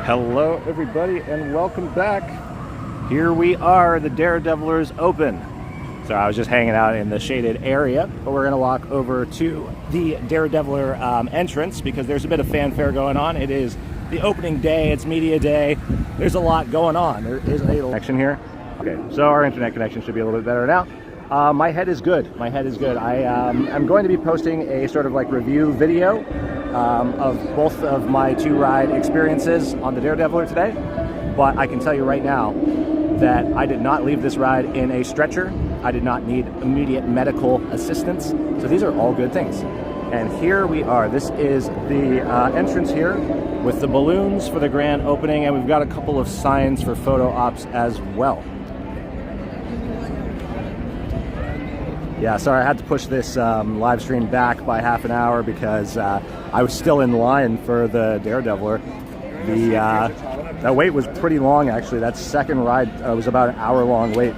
Hello everybody and welcome back. Here we are, the DareDevilers Open. So I was just hanging out in the shaded area, but we're gonna walk over to the DareDeviler entrance because there's a bit of fanfare going on. It is the opening day, it's media day. There's a lot going on. There is a connection here. Okay, so our internet connection should be a little bit better now. My head is good. My head is good. I'm going to be posting a sort of like review video of both of my two ride experiences on the DareDeviler today. But I can tell you right now that I did not leave this ride in a stretcher. I did not need immediate medical assistance. So these are all good things. And here we are. This is the entrance here with the balloons for the grand opening, and we've got a couple of signs for photo ops as well. Yeah, sorry, I had to push this live stream back by half an hour because I was still in line for the DareDeviler. That wait was pretty long, actually. That second ride was about an hour-long wait.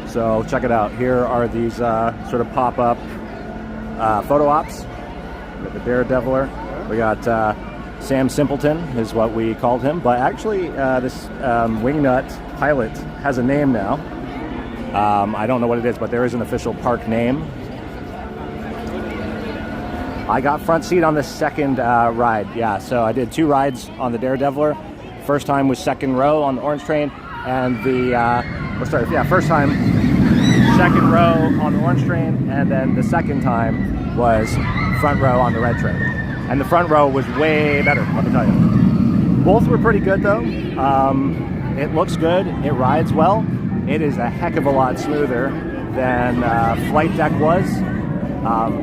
So check it out. Here are these sort of pop-up photo ops with the DareDeviler. We got Sam Simpleton is what we called him, but actually this wingnut pilot has a name now. I don't know what it is, but there is an official park name. I got front seat on the second ride, yeah. So I did two rides on the DareDeviler. First time was second row on the orange train, and first time second row on the orange train, and then the second time was front row on the red train. And the front row was way better, let me tell you. Both were pretty good though. It looks good, it rides well. It is a heck of a lot smoother than Flight Deck was.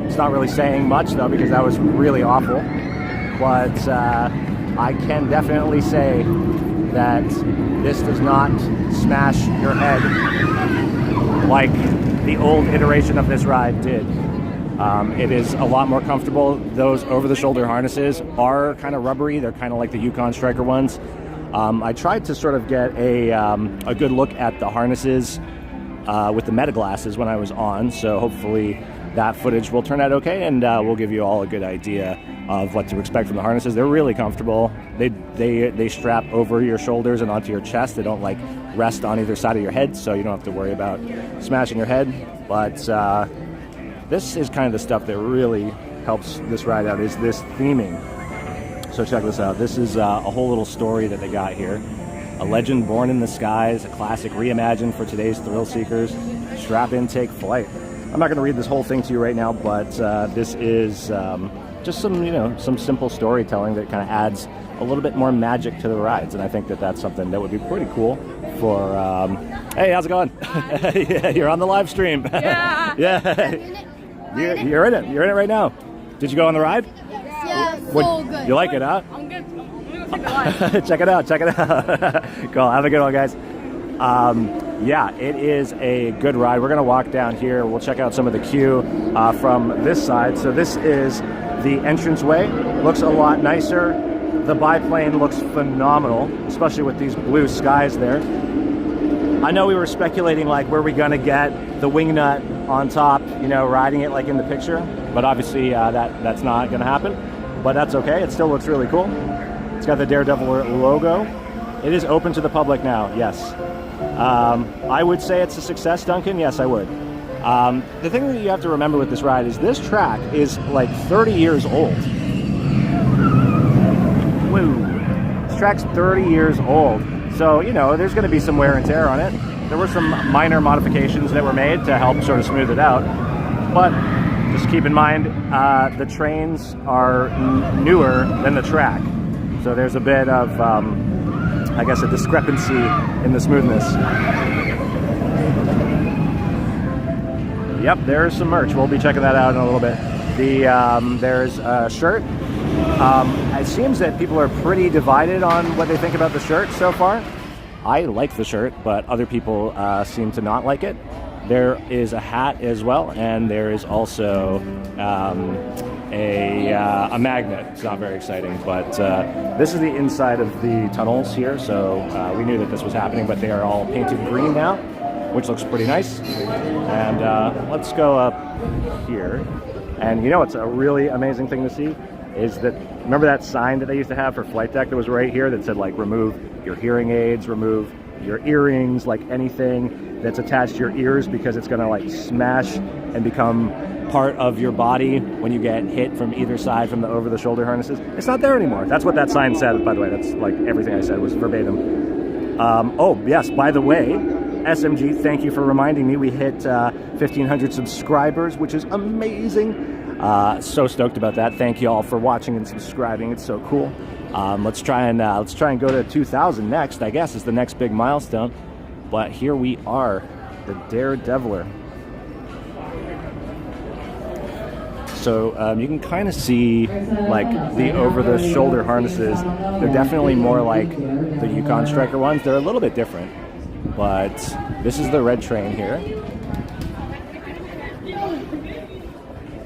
It's not really saying much though because that was really awful. But I can definitely say that this does not smash your head like the old iteration of this ride did. It is a lot more comfortable. Those over-the-shoulder harnesses are kind of rubbery. They're kind of like the Yukon Striker ones. I tried to sort of get a good look at the harnesses with the meta glasses when I was on, so hopefully that footage will turn out okay, and we'll give you all a good idea of what to expect from the harnesses. They're really comfortable. They strap over your shoulders and onto your chest. They don't like rest on either side of your head, so you don't have to worry about smashing your head. But this is kind of the stuff that really helps this ride out, is this theming. So check this out. This is a whole little story that they got here. A legend born in the skies, a classic reimagined for today's thrill seekers. Strap in, take flight. I'm not going to read this whole thing to you right now, but this is just some simple storytelling that kind of adds a little bit more magic to the rides, and I think that that's something that would be pretty cool for. Hey, how's it going? Yeah, you're on the live stream. Yeah. Yeah. You're in it. You're in it right now. Did you go on the ride? Yeah, so good. You like it, huh? I'm good. I'm gonna go take a ride. Check it out. Check it out. Cool. Have a good one, guys. Yeah, it is a good ride. We're going to walk down here. We'll check out some of the queue from this side. So this is the entranceway. Looks a lot nicer. The biplane looks phenomenal, especially with these blue skies there. I know we were speculating, like, were we going to get the wingnut on top, riding it like in the picture, but obviously that's not going to happen. But that's okay. It still looks really cool. It's got the DareDeviler logo. It is open to the public now, yes. I would say it's a success, Duncan. Yes, I would. The thing that you have to remember with this ride is this track is like 30 years old. Woo. This track's 30 years old. So, there's going to be some wear and tear on it. There were some minor modifications that were made to help sort of smooth it out. But just keep in mind, the trains are newer than the track. So there's a bit of, I guess, a discrepancy in the smoothness. Yep, there's some merch. We'll be checking that out in a little bit. There's a shirt. It seems that people are pretty divided on what they think about the shirt so far. I like the shirt, but other people seem to not like it. There is a hat as well, and there is also a magnet. It's not very exciting, but this is the inside of the tunnels here, so we knew that this was happening, but they are all painted green now, which looks pretty nice. And let's go up here. And it's a really amazing thing to see. is that, remember that sign that they used to have for flight deck that was right here that said like remove your hearing aids, remove your earrings, like anything that's attached to your ears, because it's gonna like smash and become part of your body when you get hit from either side from the over-the-shoulder harnesses. It's not there anymore. That's what that sign said, by the way. That's like everything I said was verbatim. Oh, yes, by the way, SMG, thank you for reminding me. We hit 1,500 subscribers, which is amazing. So stoked about that. Thank you all for watching and subscribing. It's so cool. Let's try and go to 2,000 next, I guess, is the next big milestone. But here we are, the DareDeviler. So you can kind of see like the over-the-shoulder harnesses. They're definitely more like the Yukon Striker ones. They're a little bit different, but this is the red train here.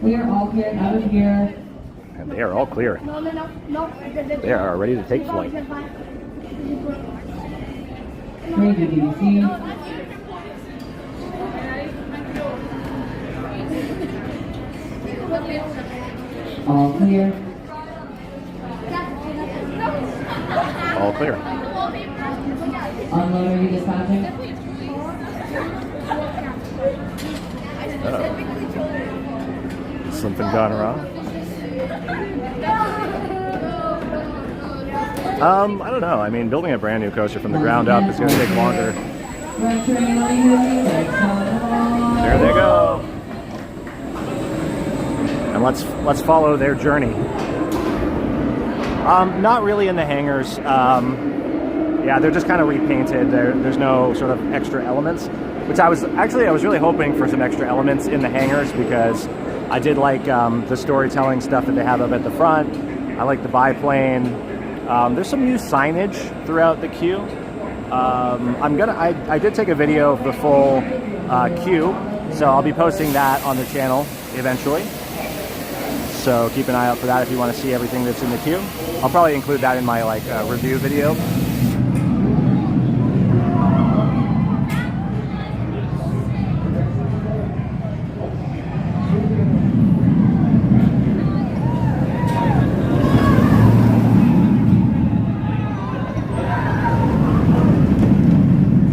We are all clear out of here. And they are all clear. No. They are ready to take flight. Ready to DC. All clear. All clear. Unload ready dispatching. Something gone wrong? I don't know. I mean, building a brand new coaster from the ground up is going to take longer. Red train, let me hear you. There they go. And let's follow their journey. Not really in the hangars. Yeah, they're just kind of repainted. There's no sort of extra elements, which I was really hoping for some extra elements in the hangars, because I did like the storytelling stuff that they have up at the front. I like the biplane. There's some new signage throughout the queue. I did take a video of the full queue, so I'll be posting that on the channel eventually. So keep an eye out for that if you want to see everything that's in the queue. I'll probably include that in my like review video.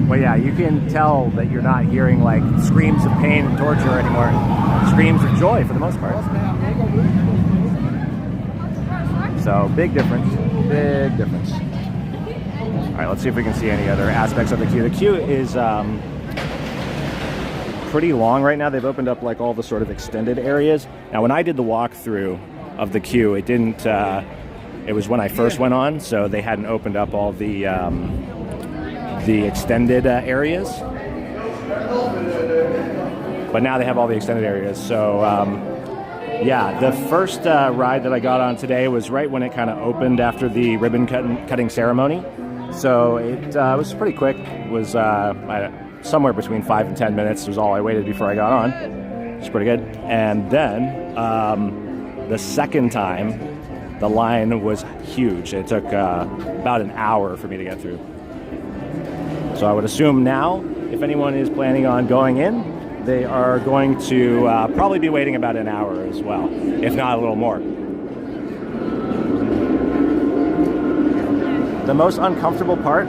But yeah, you can tell that you're not hearing like screams of pain and torture anymore. Screams of joy for the most part. So big difference, big difference. All right, let's see if we can see any other aspects of the queue. The queue is pretty long right now. They've opened up like all the sort of extended areas. Now, when I did the walkthrough of the queue, it didn't. It was when I first went on, so they hadn't opened up all the extended areas. But now they have all the extended areas. So yeah, the first ride that I got on today was right when it kind of opened after the ribbon cutting ceremony. So it was pretty quick. It was somewhere between 5 and 10 minutes was all I waited before I got on. It's pretty good. And then the second time, the line was huge. It took about an hour for me to get through. So I would assume now, if anyone is planning on going in, they are going to probably be waiting about an hour as well, if not a little more. The most uncomfortable part,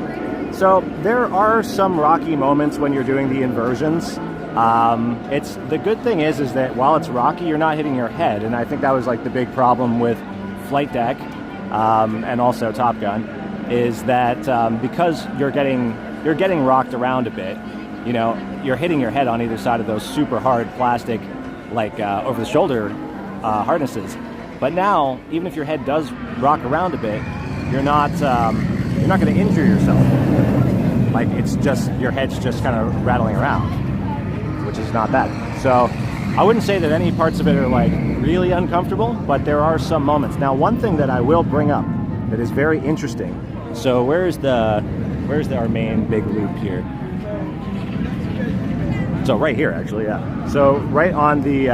so there are some rocky moments when you're doing the inversions. The good thing is that while it's rocky, you're not hitting your head, and I think that was like the big problem with Flight Deck and also Top Gun, is that because you're getting rocked around a bit, you know, you're hitting your head on either side of those super hard plastic, like over-the-shoulder harnesses. But now, even if your head does rock around a bit, you're not going to injure yourself. Like, it's just your head's just kind of rattling around, which is not bad. So I wouldn't say that any parts of it are like really uncomfortable, but there are some moments. Now, one thing that I will bring up that is very interesting. So where's our main big loop here? So right here, actually, yeah. So right on the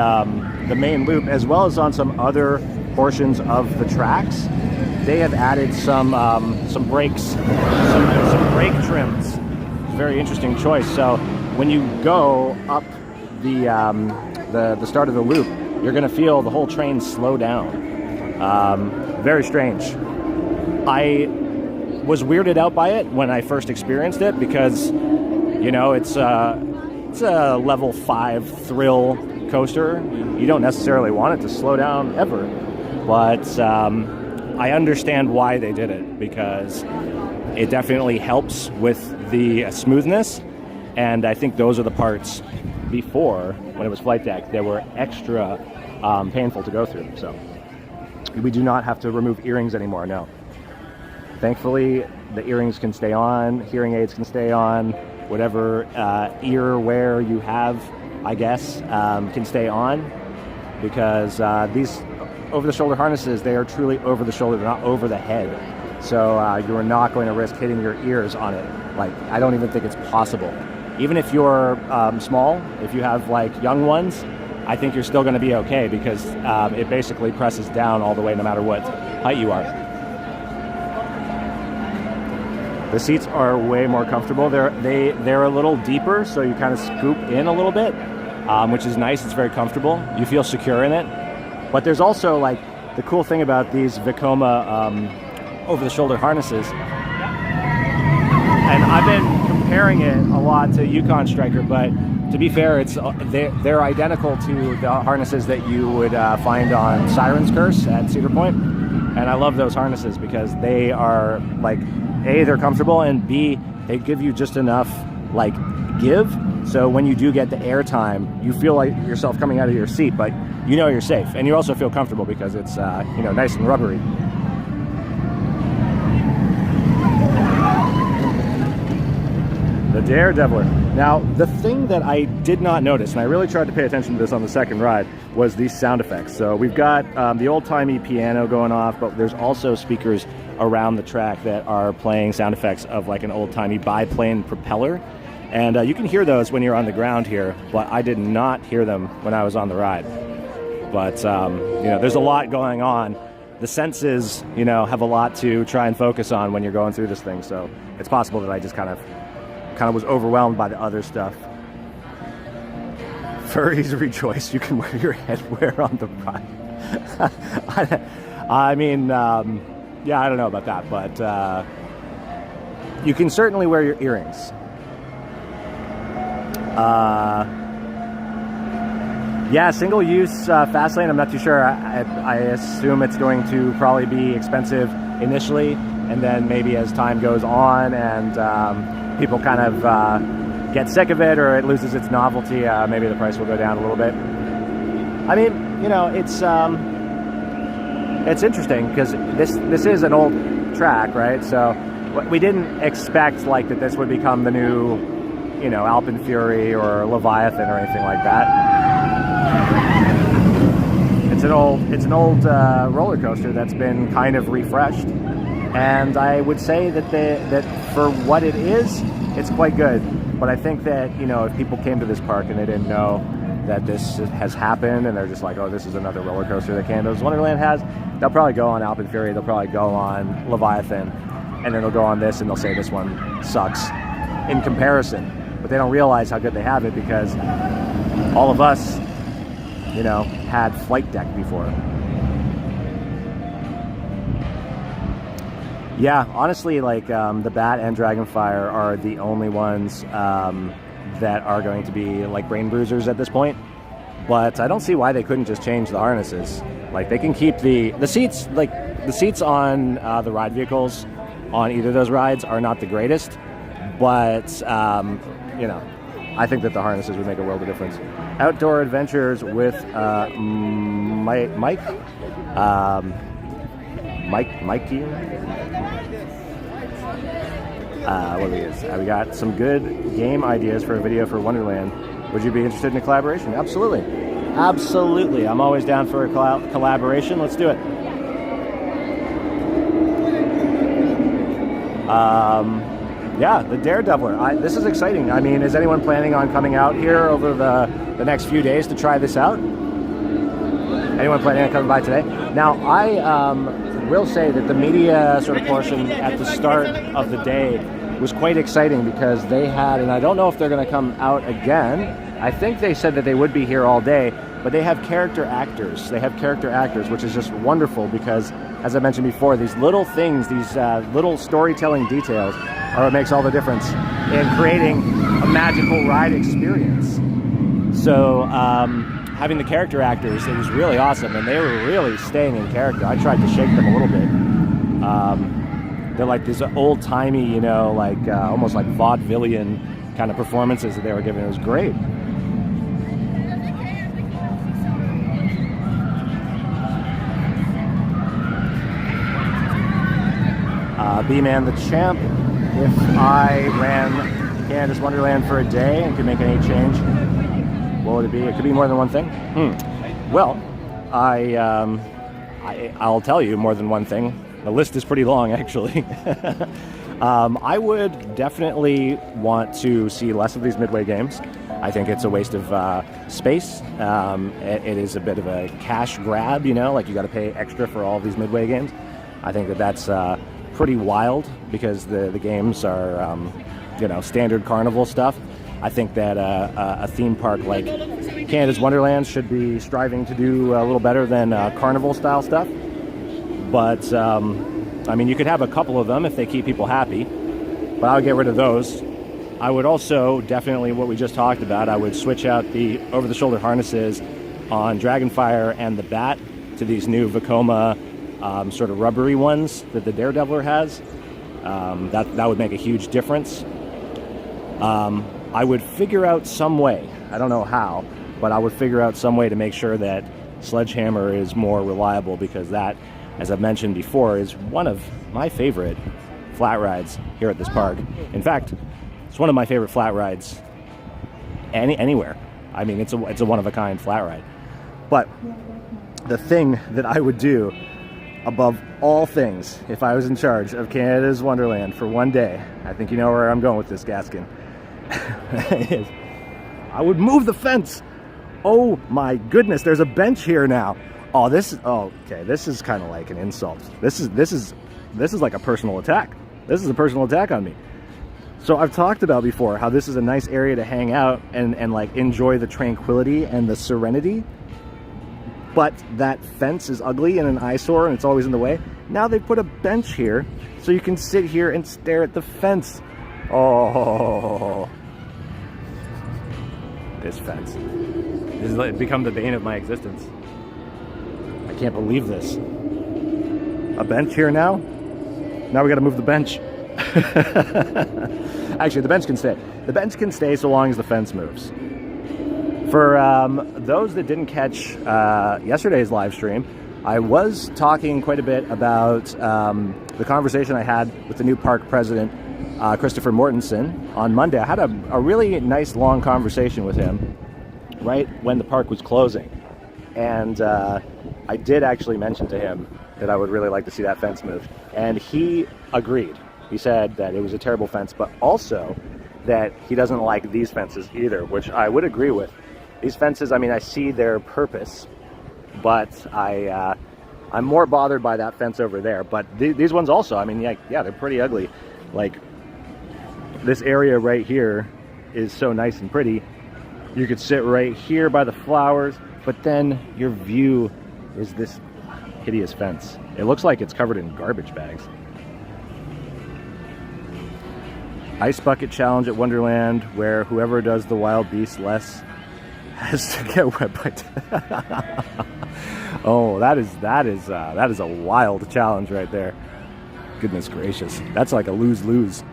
main loop, as well as on some other portions of the tracks, they have added some brakes, some brake trims. Very interesting choice. So when you go up the start of the loop, you're going to feel the whole train slow down. Very strange. I was weirded out by it when I first experienced it because, you know, it's a level 5 thrill coaster. You don't necessarily want it to slow down ever, but I understand why they did it, because it definitely helps with the smoothness, and I think those are the parts before, when it was flight deck, that were extra painful to go through. So we do not have to remove earrings anymore, no. Thankfully, the earrings can stay on, hearing aids can stay on, whatever ear wear you have, I guess, can stay on, because these over-the-shoulder harnesses, they are truly over the shoulder, they're not over the head. So you are not going to risk hitting your ears on it. Like, I don't even think it's possible. Even if you're small, if you have like young ones, I think you're still going to be okay, because it basically presses down all the way no matter what height you are. The seats are way more comfortable. They're a little deeper, so you kind of scoop in a little bit, which is nice. It's very comfortable. You feel secure in it. But there's also, like, the cool thing about these Vekoma over-the-shoulder harnesses, and I've been comparing it a lot to Yukon Striker, but to be fair, they're identical to the harnesses that you would find on Siren's Curse at Cedar Point. And I love those harnesses because they are, like, A, they're comfortable, and B, they give you just enough, like, give. So when you do get the air time, you feel like yourself coming out of your seat, but you know you're safe. And you also feel comfortable because it's, you know, nice and rubbery. The DareDeviler. Now, the thing that I did not notice, and I really tried to pay attention to this on the second ride, was these sound effects. So we've got the old-timey piano going off, but there's also speakers around the track that are playing sound effects of like an old-timey biplane propeller. And you can hear those when you're on the ground here, but I did not hear them when I was on the ride. But, you know, there's a lot going on. The senses, you know, have a lot to try and focus on when you're going through this thing. So it's possible that I just kind of was overwhelmed by the other stuff. Furries rejoice, you can wear your headwear on the ride. I mean, yeah, I don't know about that, but you can certainly wear your earrings. Yeah, single-use fast lane, I'm not too sure. I assume it's going to probably be expensive initially, and then maybe as time goes on and people kind of get sick of it, or it loses its novelty, maybe the price will go down a little bit. I mean, you know, it's interesting because this is an old track, right? So we didn't expect like that this would become the new, you know, Alpen Fury or Leviathan or anything like that. It's an old roller coaster that's been kind of refreshed, and I would say that for what it is, it's quite good. But I think that, you know, if people came to this park and they didn't know that this has happened, and they're just like, oh, this is another roller coaster that Canada's Wonderland has, they'll probably go on Alpen Fury, they'll probably go on Leviathan, and then they'll go on this and they'll say this one sucks in comparison. But they don't realize how good they have it because all of us, you know, had flight deck before. Yeah, honestly, like the Bat and Dragonfire are the only ones that are going to be like brain bruisers at this point. But I don't see why they couldn't just change the harnesses. Like, they can keep the seats, like the seats on the ride vehicles on either of those rides are not the greatest, but you know, I think that the harnesses would make a world of difference. Outdoor Adventures with Mikey. What is? We got some good game ideas for a video for Wonderland. Would you be interested in a collaboration? Absolutely. Absolutely. I'm always down for a collaboration. Let's do it. Yeah, the DareDeviler. This is exciting. I mean, is anyone planning on coming out here over the next few days to try this out? Anyone planning on coming by today? Now, I will say that the media sort of portion at the start of the day was quite exciting because they had, and I don't know if they're going to come out again, I think they said that they would be here all day, but they have character actors. They have character actors, which is just wonderful because, as I mentioned before, these little things, these little storytelling details are what makes all the difference in creating a magical ride experience. So having the character actors, it was really awesome, and they were really staying in character. I tried to shake them a little bit. They're like these old-timey, you know, like almost like vaudevillian kind of performances that they were giving. It was great. B-Man the Champ, if I ran Canada's Wonderland for a day and could make any change, what would it be? It could be more than one thing. Well, I'll tell you more than one thing. The list is pretty long, actually. I would definitely want to see less of these midway games. I think it's a waste of space. It is a bit of a cash grab, you know, like you got to pay extra for all of these midway games. I think that that's pretty wild because the games are, you know, standard carnival stuff. I think that a theme park like Canada's Wonderland should be striving to do a little better than carnival style stuff. But, I mean, you could have a couple of them if they keep people happy, but I would get rid of those. I would also, definitely what we just talked about, I would switch out the over-the-shoulder harnesses on Dragonfire and the Bat to these new Vekoma sort of rubbery ones that the DareDeviler has. That would make a huge difference. I would figure out some way, I don't know how, but I would figure out some way to make sure that Sledgehammer is more reliable, because that, as I've mentioned before, is one of my favorite flat rides here at this park. In fact, it's one of my favorite flat rides anywhere. I mean, it's a one-of-a-kind flat ride. But the thing that I would do above all things if I was in charge of Canada's Wonderland for one day, I think you know where I'm going with this, Gaskin, I would move the fence. Oh my goodness, there's a bench here now. Oh, this is kind of like an insult. This is like a personal attack. This is a personal attack on me. So I've talked about before how this is a nice area to hang out and like enjoy the tranquility and the serenity. But that fence is ugly and an eyesore and it's always in the way. Now they put a bench here so you can sit here and stare at the fence. Oh, this fence. This has become the bane of my existence. I can't believe this. A bench here now? Now we gotta move the bench. Actually, the bench can stay. The bench can stay so long as the fence moves. For those that didn't catch yesterday's live stream, I was talking quite a bit about the conversation I had with the new park president, Christopher Mortensen, on Monday. I had a really nice long conversation with him right when the park was closing. And I did actually mention to him that I would really like to see that fence moved. And he agreed. He said that it was a terrible fence, but also that he doesn't like these fences either, which I would agree with. These fences, I mean, I see their purpose, but I'm more bothered by that fence over there. But these ones also, I mean, yeah, they're pretty ugly. Like, this area right here is so nice and pretty. You could sit right here by the flowers, but then your view is this hideous fence. It looks like it's covered in garbage bags. Ice Bucket Challenge at Wonderland, where whoever does the wild beast less has to get wet by Oh, that is a wild challenge right there. Goodness gracious. That's like a lose-lose.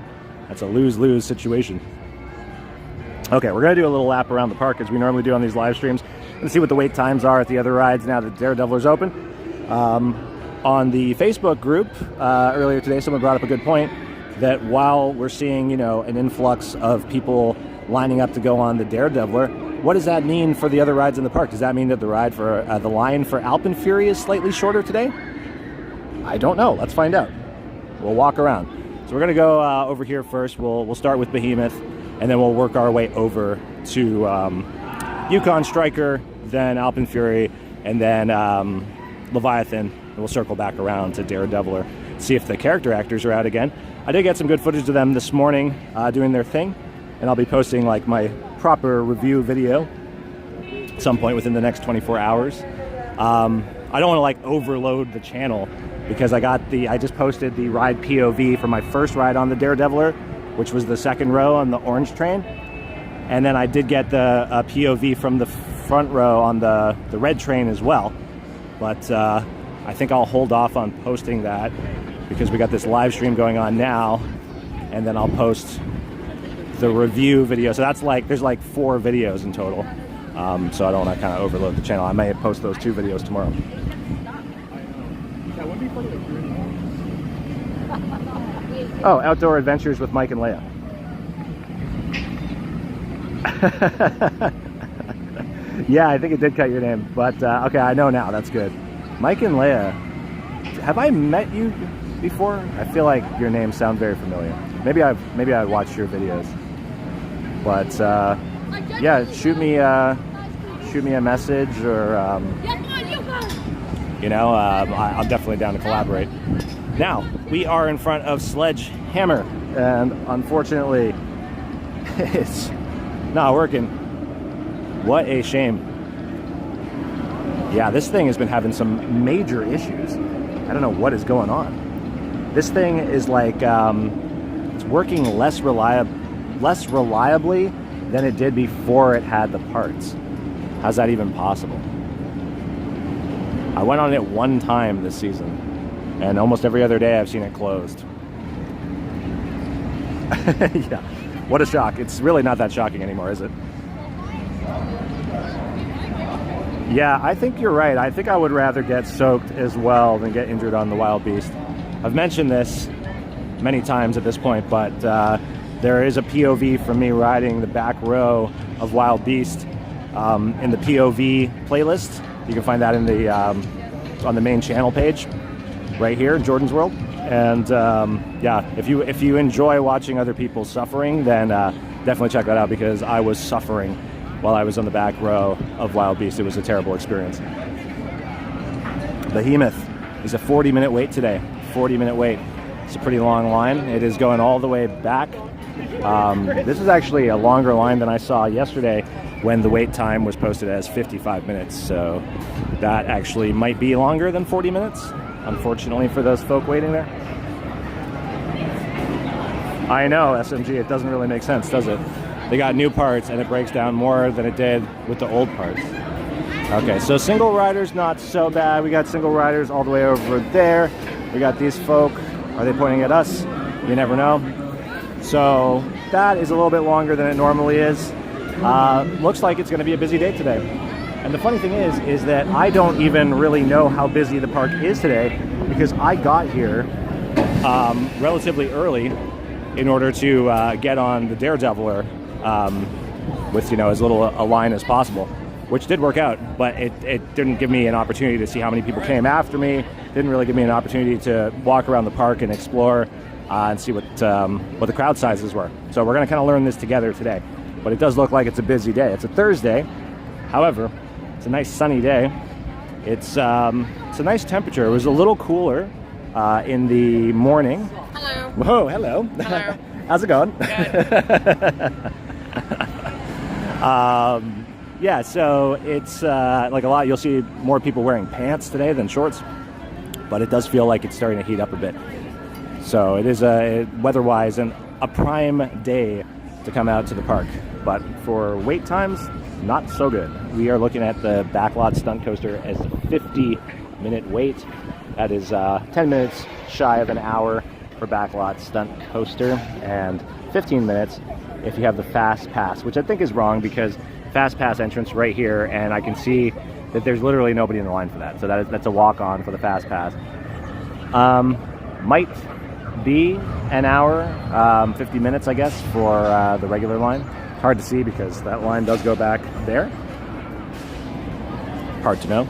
That's a lose-lose situation. Okay, we're going to do a little lap around the park as we normally do on these live streams and see what the wait times are at the other rides now that DareDeviler's open. On the Facebook group earlier today, someone brought up a good point that while we're seeing, you know, an influx of people lining up to go on the DareDeviler, what does that mean for the other rides in the park? Does that mean that the line for Alpenfury is slightly shorter today? I don't know. Let's find out. We'll walk around. So we're going to go over here first. We'll start with Behemoth, and then we'll work our way over to Yukon Striker, then Alpenfury, and then Leviathan. And we'll circle back around to DareDeviler, see if the character actors are out again. I did get some good footage of them this morning doing their thing, and I'll be posting like my proper review video at some point within the next 24 hours. I don't want to like overload the channel because I just posted the ride POV for my first ride on the DareDeviler, which was the second row on the orange train. And then I did get the POV from the front row on the red train as well. But I think I'll hold off on posting that because we got this live stream going on now, and then I'll post the review video. So that's like, there's like 4 videos in total. So I don't want to kind of overload the channel. I may post those 2 videos tomorrow. Oh, Outdoor Adventures with Mike and Leia. Yeah, I think it did cut your name, but okay, I know now. That's good. Mike and Leia. Have I met you before? I feel like your names sound very familiar. Maybe I've watched your videos. But yeah, shoot me a message, or you know, I'm definitely down to collaborate. Now we are in front of Sledgehammer, and unfortunately, it's not working. What a shame. Yeah, this thing has been having some major issues. I don't know what is going on. This thing is like it's working less reliably than it did before it had the parts. How's that even possible? I went on it one time this season, and almost every other day I've seen it closed. Yeah, what a shock. It's really not that shocking anymore, is it? Yeah, I think you're right. I think I would rather get soaked as well than get injured on the Wild Beast. I've mentioned this many times at this point, but there is a POV from me riding the back row of Wild Beast in the POV playlist. You can find that in the on the main channel page right here, Jordan's World. And yeah, if you enjoy watching other people suffering, then definitely check that out, because I was suffering while I was on the back row of Wild Beast. It was a terrible experience. Behemoth is a 40-minute wait today. 40-minute wait. It's a pretty long line. It is going all the way back. This is actually a longer line than I saw yesterday when the wait time was posted as 55 minutes. So that actually might be longer than 40 minutes, unfortunately, for those folk waiting there. I know, SMG, it doesn't really make sense, does it? They got new parts and it breaks down more than it did with the old parts. Okay, so single riders, not so bad. We got single riders all the way over there. We got these folk. Are they pointing at us? You never know. So that is a little bit longer than it normally is. Looks like it's going to be a busy day today. And the funny thing is that I don't even really know how busy the park is today, because I got here relatively early in order to get on the DareDeviler with, you know, as little a line as possible, which did work out, but it didn't give me an opportunity to see how many people came after me. Didn't really give me an opportunity to walk around the park and explore and see what the crowd sizes were. So we're going to kind of learn this together today. But it does look like it's a busy day. It's a Thursday. However, it's a nice sunny day. It's a nice temperature. It was a little cooler in the morning. Hello. Whoa, hello. Hello. How's it going? Good. Yeah, so it's like a lot. You'll see more people wearing pants today than shorts, but it does feel like it's starting to heat up a bit. So it is weather-wise a prime day to come out to the park. But for wait times, not so good. We are looking at the backlot stunt coaster as a 50-minute wait. That is 10 minutes shy of an hour for backlot stunt coaster, and 15 minutes if you have the fast pass, which I think is wrong, because fast pass entrance right here, and I can see that there's literally nobody in the line for that. So that's a walk-on for the fast pass. Might be an hour, 50 minutes, I guess, for the regular line. Hard to see because that line does go back there. Hard to know.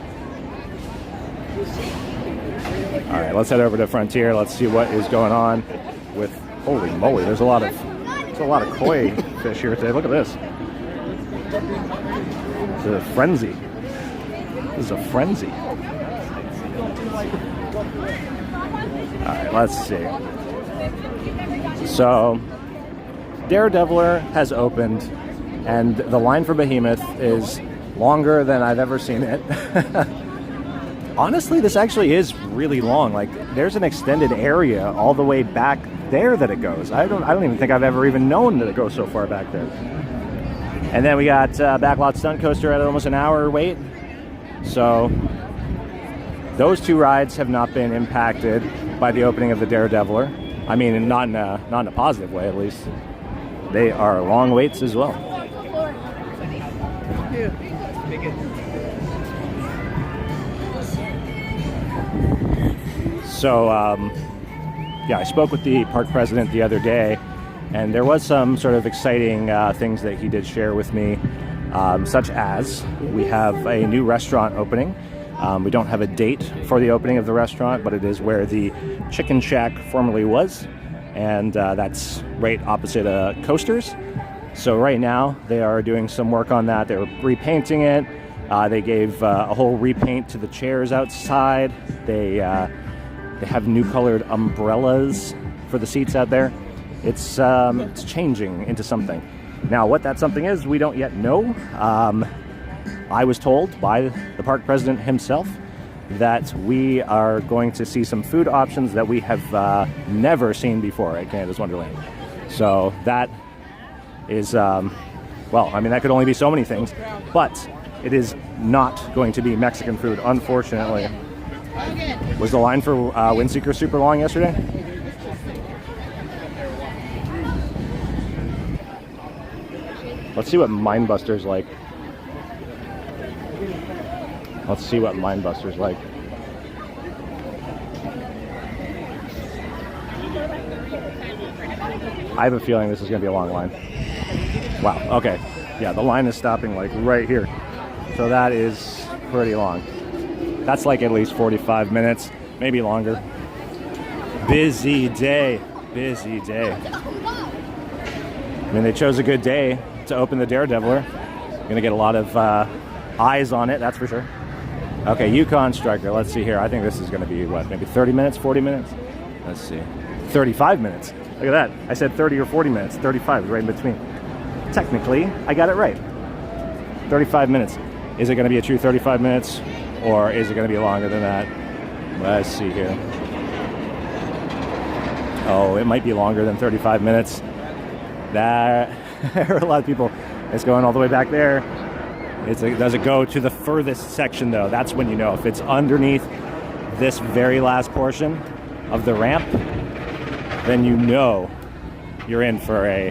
All right, let's head over to Frontier. Let's see what is going on with. Holy moly! There's a lot of koi fish here today. Look at this. It's a frenzy. This is a frenzy. All right, let's see. So, DareDeviler has opened and the line for Behemoth is longer than I've ever seen it. Honestly, this actually is really long. Like, there's an extended area all the way back there that it goes. I don't even think I've ever even known that it goes so far back there. And then we got Backlot Stunt Coaster at almost an hour wait. So those two rides have not been impacted by the opening of the DareDeviler. I mean, not in a positive way, at least. They are long waits as well. So, yeah, I spoke with the park president the other day, and there was some sort of exciting things that he did share with me, such as we have a new restaurant opening. We don't have a date for the opening of the restaurant, but it is where the Chicken Shack formerly was, and that's right opposite Coasters. So right now they are doing some work on that. They're repainting it. They gave a whole repaint to the chairs outside. They have new colored umbrellas for the seats out there. It's changing into something. Now, what that something is, we don't yet know. I was told by the park president himself that we are going to see some food options that we have never seen before at Canada's Wonderland. So that is, well, I mean, that could only be so many things, but it is not going to be Mexican food, unfortunately. Was the line for Windseeker super long yesterday? Let's see what Mindbuster's like. Let's see what Mindbuster's like. I have a feeling this is going to be a long line. Wow, okay. Yeah, the line is stopping like right here. So that is pretty long. That's like at least 45 minutes, maybe longer. Busy day, busy day. I mean, they chose a good day to open the DareDeviler. Gonna get a lot of eyes on it, that's for sure. Okay, Yukon Striker, let's see here. I think this is gonna be, what, maybe 30 minutes, 40 minutes? Let's see, 35 minutes. Look at that, I said 30 or 40 minutes, 35 is right in between. Technically, I got it right. 35 minutes. Is it gonna be a true 35 minutes? Or is it going to be longer than that? Let's see here. Oh, it might be longer than 35 minutes. There are a lot of people. It's going all the way back there. Does it go to the furthest section, though? That's when you know. If it's underneath this very last portion of the ramp, then you know you're in for a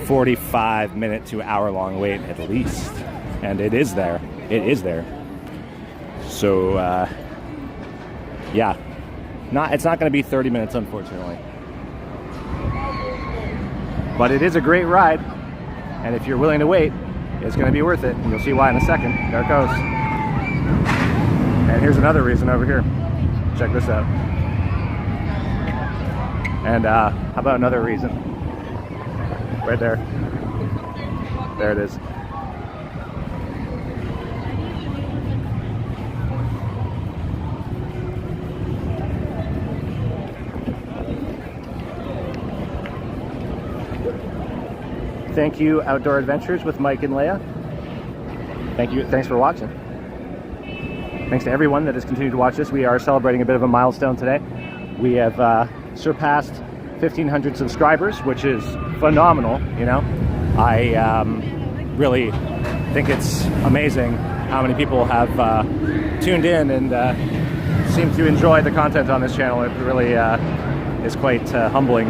45-minute to hour-long wait at least. And it is there. It is there. So, yeah, it's not going to be 30 minutes, unfortunately. But it is a great ride, and if you're willing to wait, it's going to be worth it. And you'll see why in a second. There it goes. And here's another reason over here. Check this out. And how about another reason? Right there. There it is. Thank you, Outdoor Adventures with Mike and Leia. Thank you. Thanks for watching. Thanks to everyone that has continued to watch this. We are celebrating a bit of a milestone today. We have surpassed 1,500 subscribers, which is phenomenal. You know, I really think it's amazing how many people have tuned in and seem to enjoy the content on this channel. It really is quite humbling.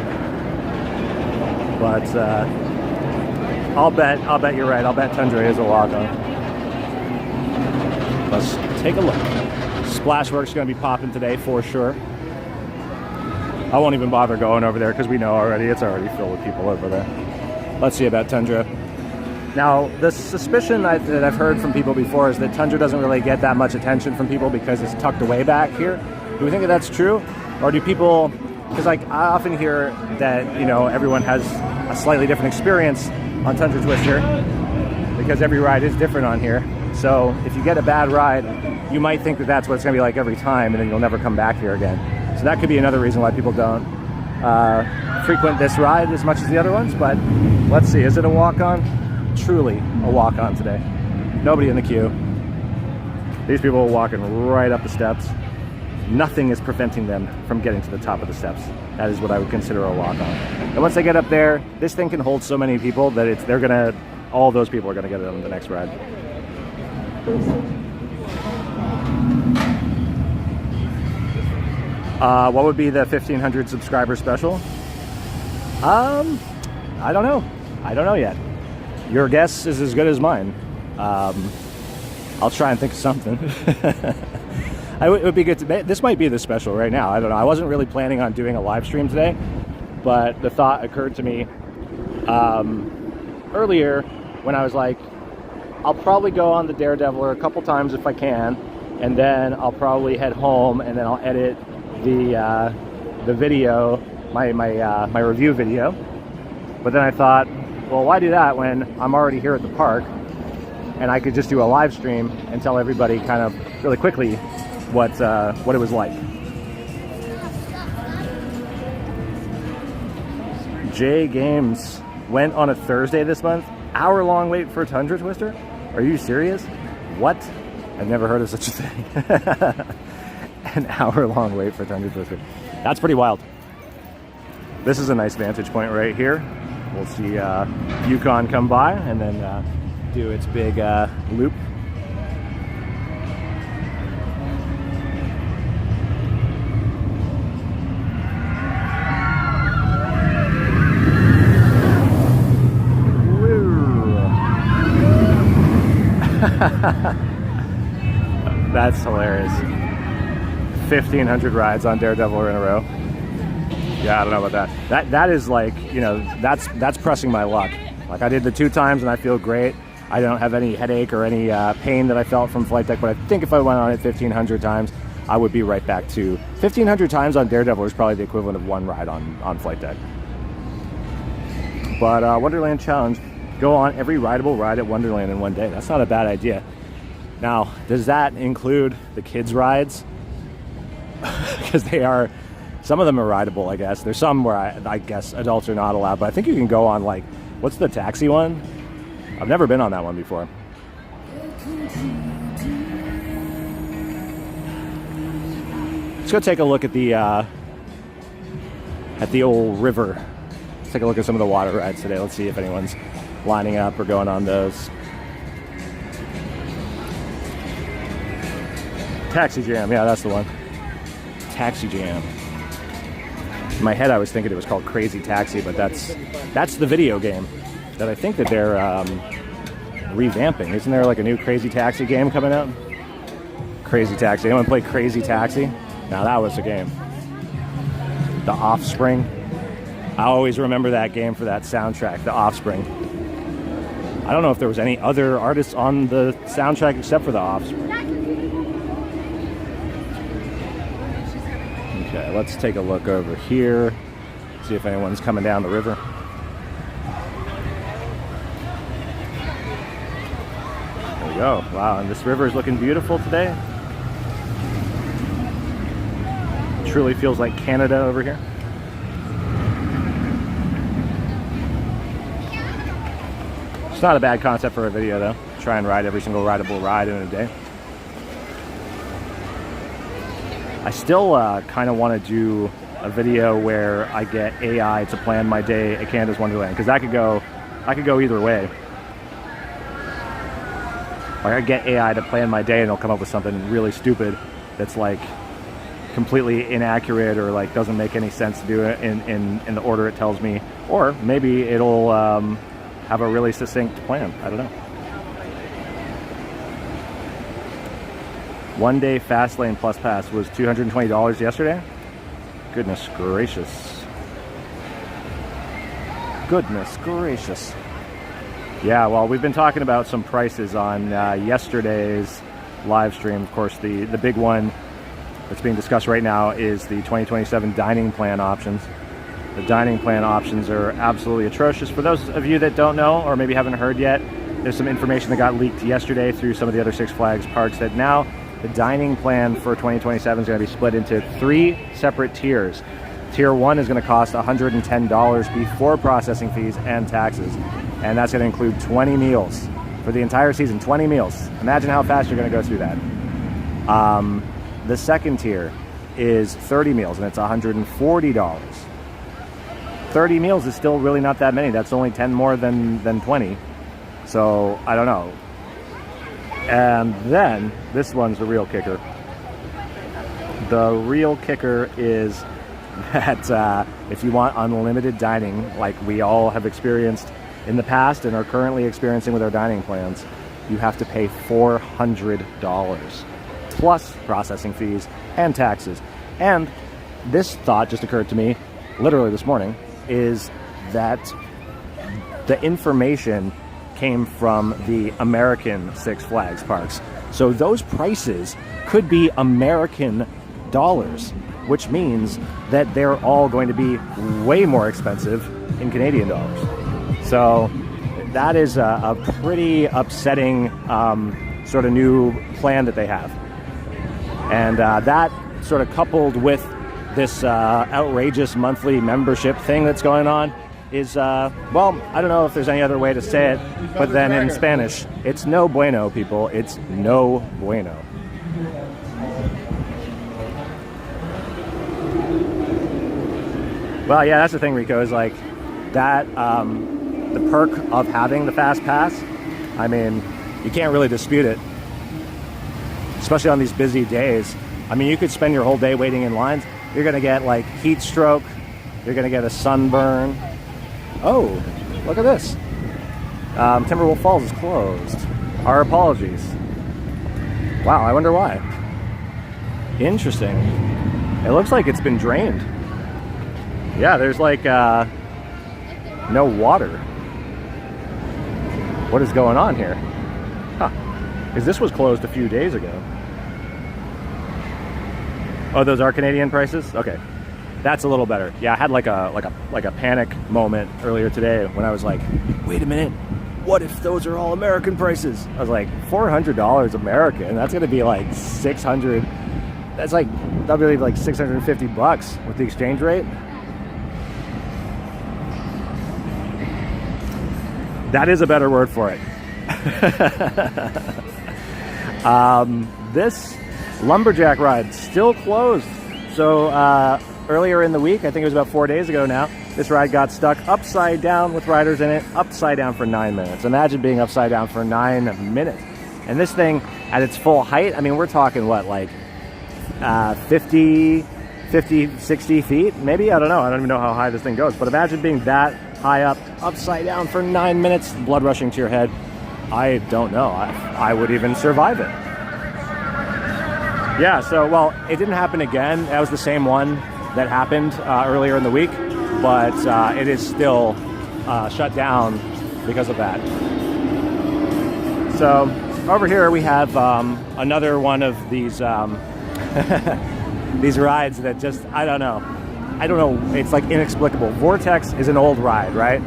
But I'll bet you're right. I'll bet Tundra is a log on. Let's take a look. Splashworks going to be popping today for sure. I won't even bother going over there because we know already it's already filled with people over there. Let's see about Tundra. Now, the suspicion that I've heard from people before is that Tundra doesn't really get that much attention from people because it's tucked away back here. Do we think that that's true? Or do people, because like I often hear that, you know, everyone has a slightly different experience on Tundra Twister because every ride is different on here. So if you get a bad ride, you might think that that's what it's going to be like every time, and then you'll never come back here again. So that could be another reason why people don't frequent this ride as much as the other ones. But let's see, is it a walk-on? truly a walk-on today. Nobody in the queue. These people are walking right up the steps. Nothing is preventing them from getting to the top of the steps. That is what I would consider a walk-on. And once they get up there, this thing can hold so many people that all those people are gonna get on the next ride. What would be the 1,500 subscriber special? I don't know. I don't know yet. Your guess is as good as mine. I'll try and think of something. It would be good to. This might be the special right now. I don't know. I wasn't really planning on doing a live stream today, but the thought occurred to me earlier when I was like, I'll probably go on the DareDeviler a couple times if I can, and then I'll probably head home and then I'll edit the video, my review video. But then I thought, well, why do that when I'm already here at the park, and I could just do a live stream and tell everybody kind of really quickly what it was like. J Games went on a Thursday this month. Hour-long wait for Tundra Twister? Are you serious? What? I've never heard of such a thing. An hour-long wait for Tundra Twister. That's pretty wild. This is a nice vantage point right here. We'll see Yukon come by and then do its big loop. That's hilarious. 1,500 rides on DareDeviler in a row. Yeah, I don't know about that. That is like, you know, that's pressing my luck. Like I did the 2 times and I feel great. I don't have any headache or any pain that I felt from flight deck, but I think if I went on it 1,500 times, I would be right back to 1,500 times on DareDeviler is probably the equivalent of 1 ride on flight deck. But Wonderland Challenge, go on every rideable ride at Wonderland in one day. That's not a bad idea. Now, does that include the kids' rides? Because some of them are rideable, I guess. There's some where I guess adults are not allowed, but I think you can go on, like, what's the taxi one? I've never been on that one before. Let's go take a look at the old river. Let's take a look at some of the water rides today. Let's see if anyone's lining up or going on those. Taxi Jam, yeah, that's the one. Taxi Jam. In my head I was thinking it was called Crazy Taxi, but that's the video game that I think that they're revamping. Isn't there like a new Crazy Taxi game coming out? Crazy Taxi. Anyone play Crazy Taxi? Now that was a game. The Offspring. I always remember that game for that soundtrack, The Offspring. I don't know if there was any other artists on the soundtrack except for The Offspring. Okay, let's take a look over here. See if anyone's coming down the river. There we go. Wow, and this river is looking beautiful today. Truly feels like Canada over here. It's not a bad concept for a video though. Try and ride every single rideable ride in a day. I still kind of want to do a video where I get AI to plan my day at Canada's Wonderland, because I could go either way. Like I get AI to plan my day and it'll come up with something really stupid that's like completely inaccurate or like doesn't make any sense to do it in the order it tells me, or maybe it'll have a really succinct plan. I don't know. One day Fastlane Plus Pass was $220 yesterday. Goodness gracious. Goodness gracious. Yeah, well, we've been talking about some prices on yesterday's live stream. Of course, the big one that's being discussed right now is the 2027 dining plan options. The dining plan options are absolutely atrocious. For those of you that don't know or maybe haven't heard yet, there's some information that got leaked yesterday through some of the other Six Flags parks that now the dining plan for 2027 is going to be split into 3 separate tiers. Tier 1 is going to cost $110 before processing fees and taxes. and that's going to include 20 meals for the entire season. 20 meals. Imagine how fast you're going to go through that. The second tier is 30 meals, and it's $140. 30 meals is still really not that many. That's only 10 more than 20. So I don't know. And then this one's the real kicker. The real kicker is that if you want unlimited dining, like we all have experienced in the past and are currently experiencing with our dining plans, you have to pay $400 plus processing fees and taxes. And this thought just occurred to me literally this morning, is that the information came from the American Six Flags parks. So those prices could be American dollars, which means that they're all going to be way more expensive in Canadian dollars. So that is a pretty upsetting sort of new plan that they have. And that sort of coupled with this outrageous monthly membership thing that's going on is, well, I don't know if there's any other way to say it, but then in Spanish, it's no bueno, people. It's no bueno. Well, yeah, that's the thing, Rico, is like that, the perk of having the fast pass, I mean, you can't really dispute it, especially on these busy days. I mean, you could spend your whole day waiting in lines. You're going to get like heat stroke. You're going to get a sunburn. Oh, look at this. Timberwolf Falls is closed. Our apologies. Wow, I wonder why. Interesting. It looks like it's been drained. Yeah, there's like no water. What is going on here? Huh. Because this was closed a few days ago. Oh, those are Canadian prices? Okay. That's a little better. Yeah, I had like a panic moment earlier today when I was like, wait a minute, what if those are all American prices? I was like, $400 American, that's gonna be like 600, that'll be like 650 bucks with the exchange rate. That is a better word for it. This lumberjack ride still closed. So earlier in the week, I think it was about 4 days ago now, this ride got stuck upside down with riders in it, upside down for 9 minutes. Imagine being upside down for 9 minutes. And this thing at its full height, I mean, we're talking what, like 50, 60 feet? Maybe? I don't know. I don't even know how high this thing goes. But imagine being that high up, upside down for 9 minutes, blood rushing to your head. I don't know. I would even survive it. Yeah, so, well, it didn't happen again. That was the same one that happened earlier in the week, but it is still shut down because of that. So, over here we have another one of these these rides that just, I don't know, it's like inexplicable. Vortex is an old ride, right?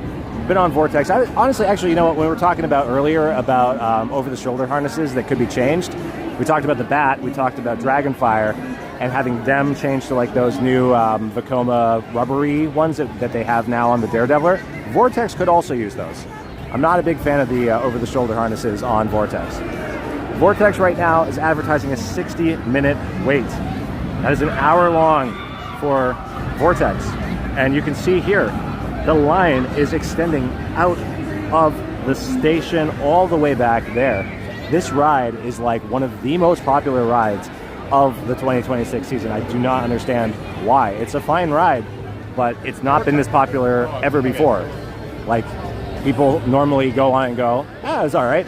Been on Vortex. Honestly, actually, you know what, when we were talking about earlier about over-the-shoulder harnesses that could be changed, we talked about the Bat, we talked about Dragonfire, and having them change to like those new Vekoma rubbery ones that they have now on the DareDeviler. Vortex could also use those. I'm not a big fan of the over-the-shoulder harnesses on Vortex. Vortex right now is advertising a 60-minute wait. That is an hour long for Vortex. And you can see here, the line is extending out of the station all the way back there. This ride is like one of the most popular rides of the 2026 season. I do not understand why. It's a fine ride, but it's not been this popular ever before. Like, people normally go on and go, it's all right.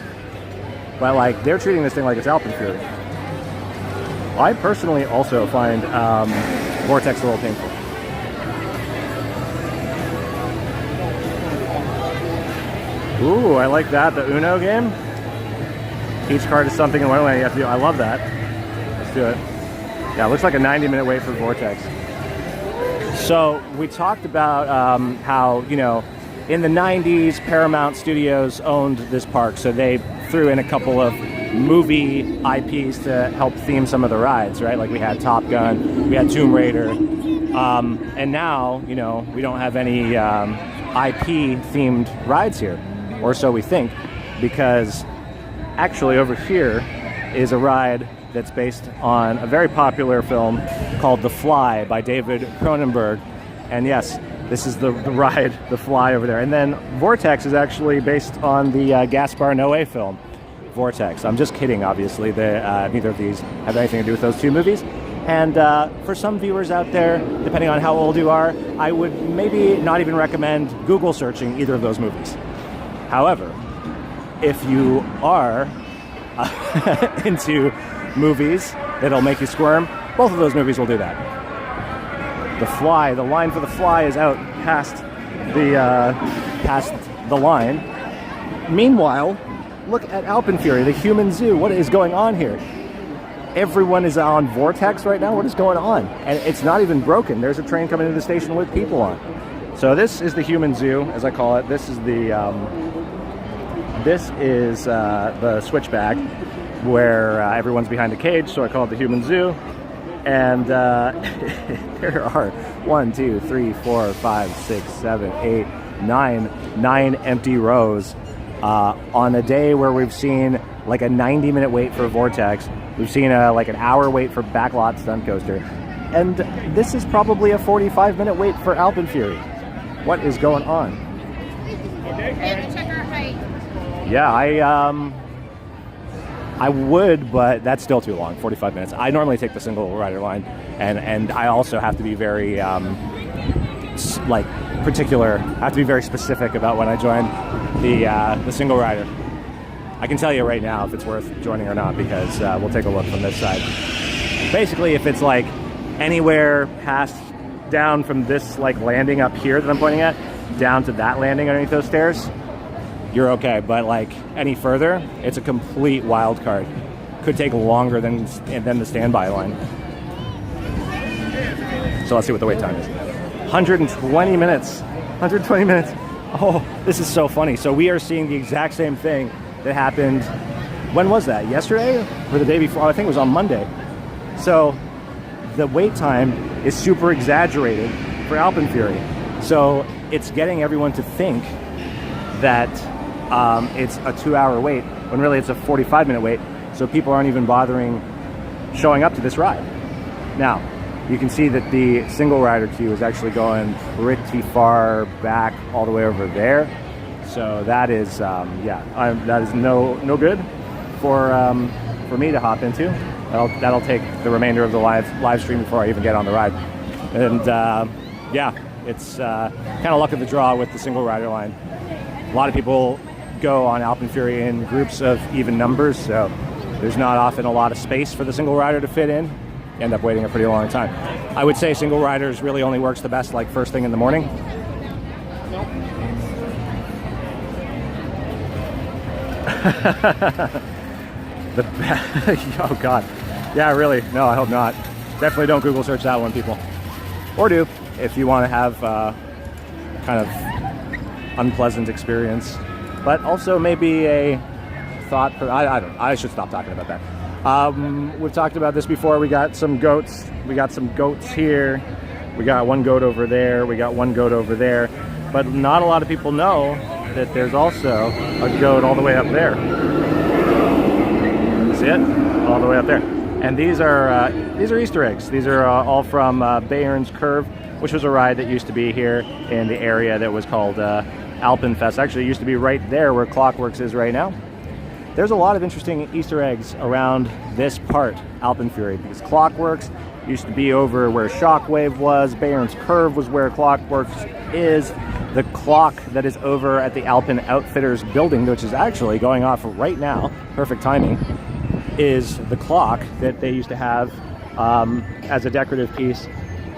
But like, they're treating this thing like it's Alpenfury. Well, I personally also find Vortex a little painful. Ooh, I like that. The Uno game. Each card is something in one way you have to do. I love that. Let's do it. Yeah, it looks like a 90-minute wait for Vortex. So we talked about how, you know, in the 90s, Paramount Studios owned this park, so they threw in a couple of movie IPs to help theme some of the rides, right? Like we had Top Gun, we had Tomb Raider, and now, you know, we don't have any IP-themed rides here. or so we think, because actually over here is a ride that's based on a very popular film called The Fly by David Cronenberg. And yes, this is the ride, The Fly, over there. And then Vortex is actually based on the Gaspar Noé film, Vortex. I'm just kidding, obviously. Neither of these have anything to do with those two movies. And for some viewers out there, depending on how old you are, I would maybe not even recommend Google searching either of those movies. However, if you are into movies that'll make you squirm, both of those movies will do that. The Fly, the line for The Fly is out past the line. Meanwhile, look at Alpenfury, the human zoo. What is going on here? Everyone is on Vortex right now. What is going on? And it's not even broken. There's a train coming into the station with people on. So this is the human zoo, as I call it. This is the switchback where everyone's behind a cage, so I call it the human zoo. And there are 1, 2, 3, 4, 5, 6, 7, 8, 9 empty rows on a day where we've seen like a 90-minute wait for Vortex. We've seen like an hour wait for Backlot Stunt Coaster. And this is probably a 45-minute wait for Alpenfury. What is going on? We have to check our height. Yeah, I would, but that's still too long, 45 minutes. I normally take the single rider line, and I also have to be very, particular. I have to be very specific about when I join the single rider. I can tell you right now if it's worth joining or not, because we'll take a look from this side. Basically, if it's like anywhere past down from this like landing up here that I'm pointing at, down to that landing underneath those stairs, you're okay. But like any further, it's a complete wild card. Could take longer than the standby line. So let's see what the wait time is. 120 minutes. 120 minutes. Oh, this is so funny. So we are seeing the exact same thing that happened. When was that? Yesterday or the day before? I think it was on Monday. So the wait time is super exaggerated for Alpenfury. So it's getting everyone to think that it's a 2-hour wait when really it's a 45-minute wait. So people aren't even bothering showing up to this ride. Now, you can see that the single rider queue is actually going pretty far back, all the way over there. So that is, that is no good for me to hop into. That'll take the remainder of the live stream before I even get on the ride. And it's kind of luck of the draw with the single rider line. A lot of people go on Alpenfury in groups of even numbers, so there's not often a lot of space for the single rider to fit in. You end up waiting a pretty long time. I would say single riders really only works the best like first thing in the morning. Oh God. Yeah, really. No, I hope not. Definitely don't Google search that one, people. Or do, if you want to have kind of unpleasant experience. But also maybe a thought. I should stop talking about that. We've talked about this before. We got some goats. We got some goats here. We got one goat over there. We got one goat over there. But not a lot of people know that there's also a goat all the way up there. See it? All the way up there. And these are Easter eggs. These are all from Bayern's Curve, which was a ride that used to be here in the area that was called Alpenfest. Actually, it used to be right there where Clockworks is right now. There's a lot of interesting Easter eggs around this part, Alpenfury, because Clockworks used to be over where Shockwave was. Bayern's Curve was where Clockworks is. The clock that is over at the Alpen Outfitters building, which is actually going off right now, perfect timing, is the clock that they used to have as a decorative piece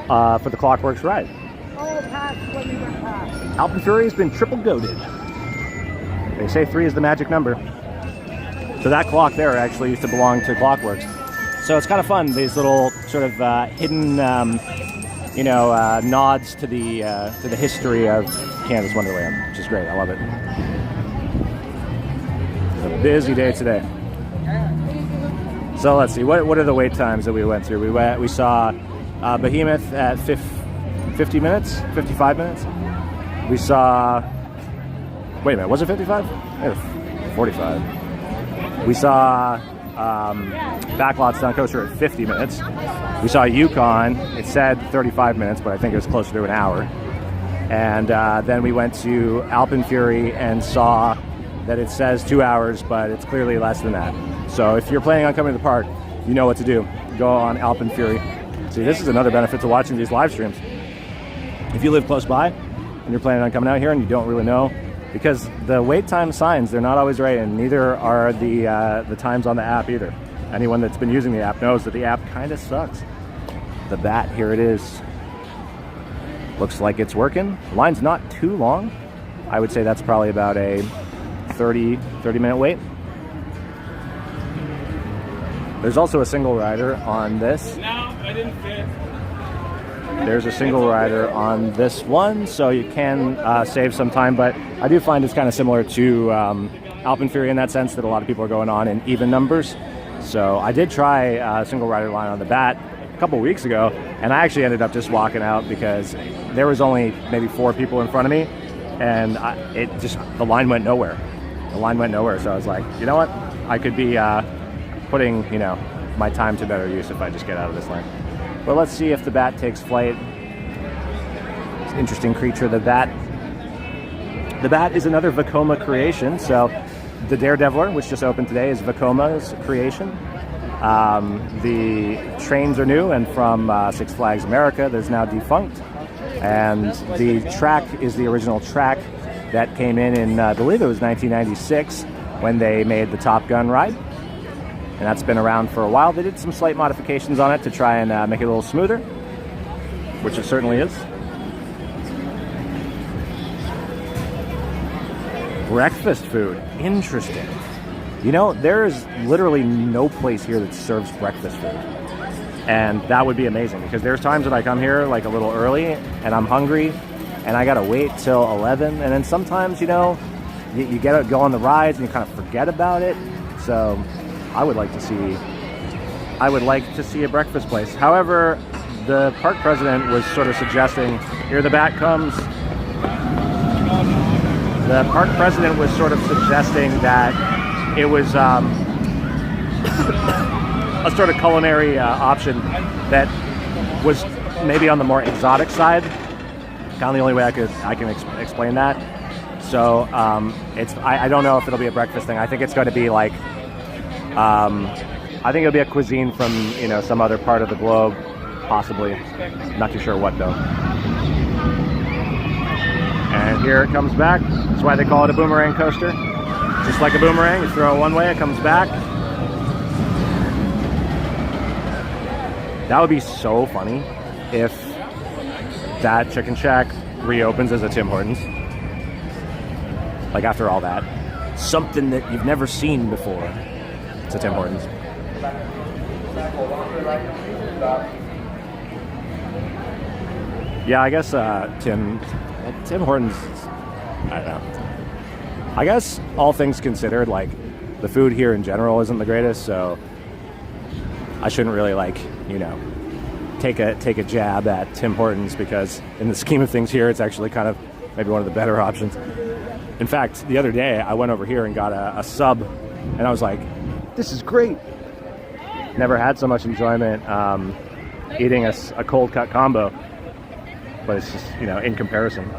for the Clockworks ride. Alpenfury has been triple goated. They say 3 is the magic number. So that clock there actually used to belong to Clockworks. So it's kind of fun, these little sort of hidden, nods to the history of Canada's Wonderland, which is great. I love it. It's a busy day today. So let's see, what are the wait times that we went through? We saw Behemoth at 50 minutes, 55 minutes. We saw Wait a minute, was it 55? It was 45. We saw Backlots down coaster at 50 minutes. We saw Yukon. It said 35 minutes, but I think it was closer to an hour. And then we went to Alpenfury and saw that it says 2 hours, but it's clearly less than that. So if you're planning on coming to the park, you know what to do. Go on Alpenfury. See, this is another benefit to watching these live streams. If you live close by and you're planning on coming out here and you don't really know, because the wait time signs, they're not always right, and neither are the times on the app either. Anyone that's been using the app knows that the app kind of sucks. The bat, here it is. Looks like it's working. The line's not too long. I would say that's probably about a 30 minute wait. There's also a single rider on this. No, I didn't fit. There's a single rider on this one, so you can save some time, but I do find it's kind of similar to Alpenfury in that sense that a lot of people are going on in even numbers. So I did try a single rider line on the bat a couple weeks ago, and I actually ended up just walking out because there was only maybe 4 people in front of me, and the line went nowhere. The line went nowhere, so I was like, you know what? I could be putting, my time to better use if I just get out of this line. But let's see if the bat takes flight. It's an interesting creature, the bat. The bat is another Vekoma creation, so the DareDeviler, which just opened today, is Vekoma's creation. The trains are new, and from Six Flags America, there's now defunct. And the track is the original track that came in I believe it was 1996, when they made the Top Gun ride. And that's been around for a while. They did some slight modifications on it to try and make it a little smoother, which it certainly is. Breakfast food. Interesting. There is literally no place here that serves breakfast food. And that would be amazing, because there's times that I come here like a little early and I'm hungry and I gotta wait till 11. And then sometimes, you go on the rides and you kind of forget about it. So I would like to see a breakfast place. However, the park president was sort of suggesting, here the bat comes. The park president was sort of suggesting that it was a sort of culinary option that was maybe on the more exotic side. Kind of the only way I can explain that. So I don't know if it'll be a breakfast thing. I think it's going to be like I think it'll be a cuisine from some other part of the globe, possibly. Not too sure what though. And here it comes back. That's why they call it a boomerang coaster. Just like a boomerang, you throw it one way, it comes back. That would be so funny if that Chicken Shack reopens as a Tim Hortons. Like after all that. Something that you've never seen before. It's a Tim Hortons. Yeah, I guess Tim Hortons, I don't know. I guess all things considered, like the food here in general isn't the greatest, so I shouldn't really take a jab at Tim Hortons, because in the scheme of things here, it's actually kind of maybe one of the better options. In fact, the other day I went over here and got a sub, and I was like, this is great. Never had so much enjoyment eating a cold cut combo, but it's just, in comparison.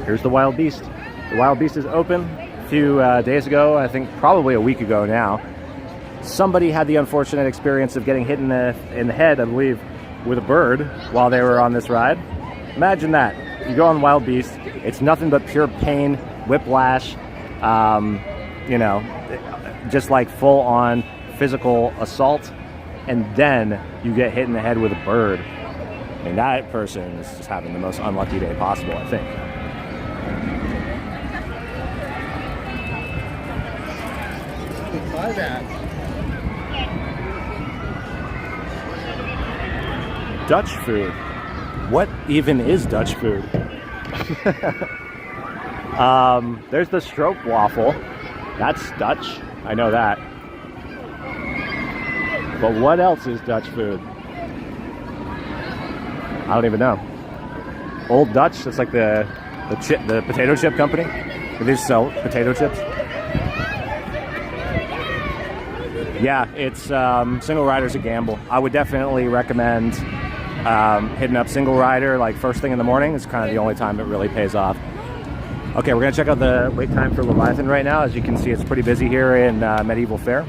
Here's the Wild Beast. The Wild Beast is open a few days ago, I think probably a week ago now. Somebody had the unfortunate experience of getting hit in the head, I believe, with a bird while they were on this ride. Imagine that. You go on Wild Beast, it's nothing but pure pain, whiplash, just like full on physical assault, and then you get hit in the head with a bird. I mean, that person is just having the most unlucky day possible, I think. Buy that. Dutch food. What even is Dutch food? There's the stroop waffle. That's Dutch. I know that. But what else is Dutch food? I don't even know. Old Dutch, that's like the the potato chip company. They just sell potato chips. Yeah, it's single rider's a gamble. I would definitely recommend hitting up single rider like first thing in the morning. It's kind of the only time it really pays off. Okay, we're gonna check out the wait time for Leviathan right now. As you can see, it's pretty busy here in Medieval Fair.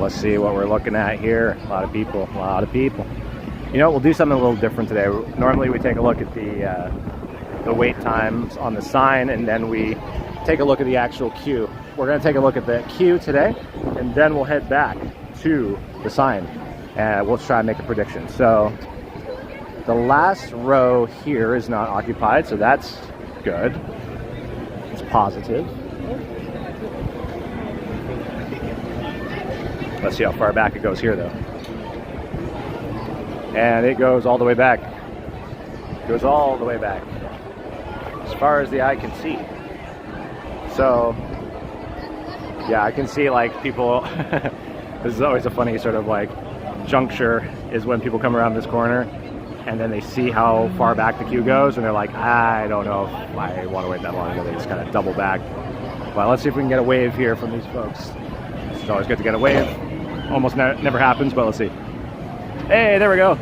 Let's see what we're looking at here. A lot of people, a lot of people. You know, we'll do something a little different today. Normally we take a look at the wait times on the sign, and then we take a look at the actual queue. We're gonna take a look at the queue today, and then we'll head back to the sign, and we'll try and make a prediction. So the last row here is not occupied, so that's good. It's positive. Let's see how far back it goes here, though. And it goes all the way back. It goes all the way back, as far as the eye can see. So, yeah, I can see like people. This is always a funny sort of like juncture, is when people come around this corner and then they see how far back the queue goes, and they're like, I don't know if I want to wait that long, and they just kind of double back. But let's see if we can get a wave here from these folks. It's always good to get a wave. Almost never happens, but let's see. Hey, there we go.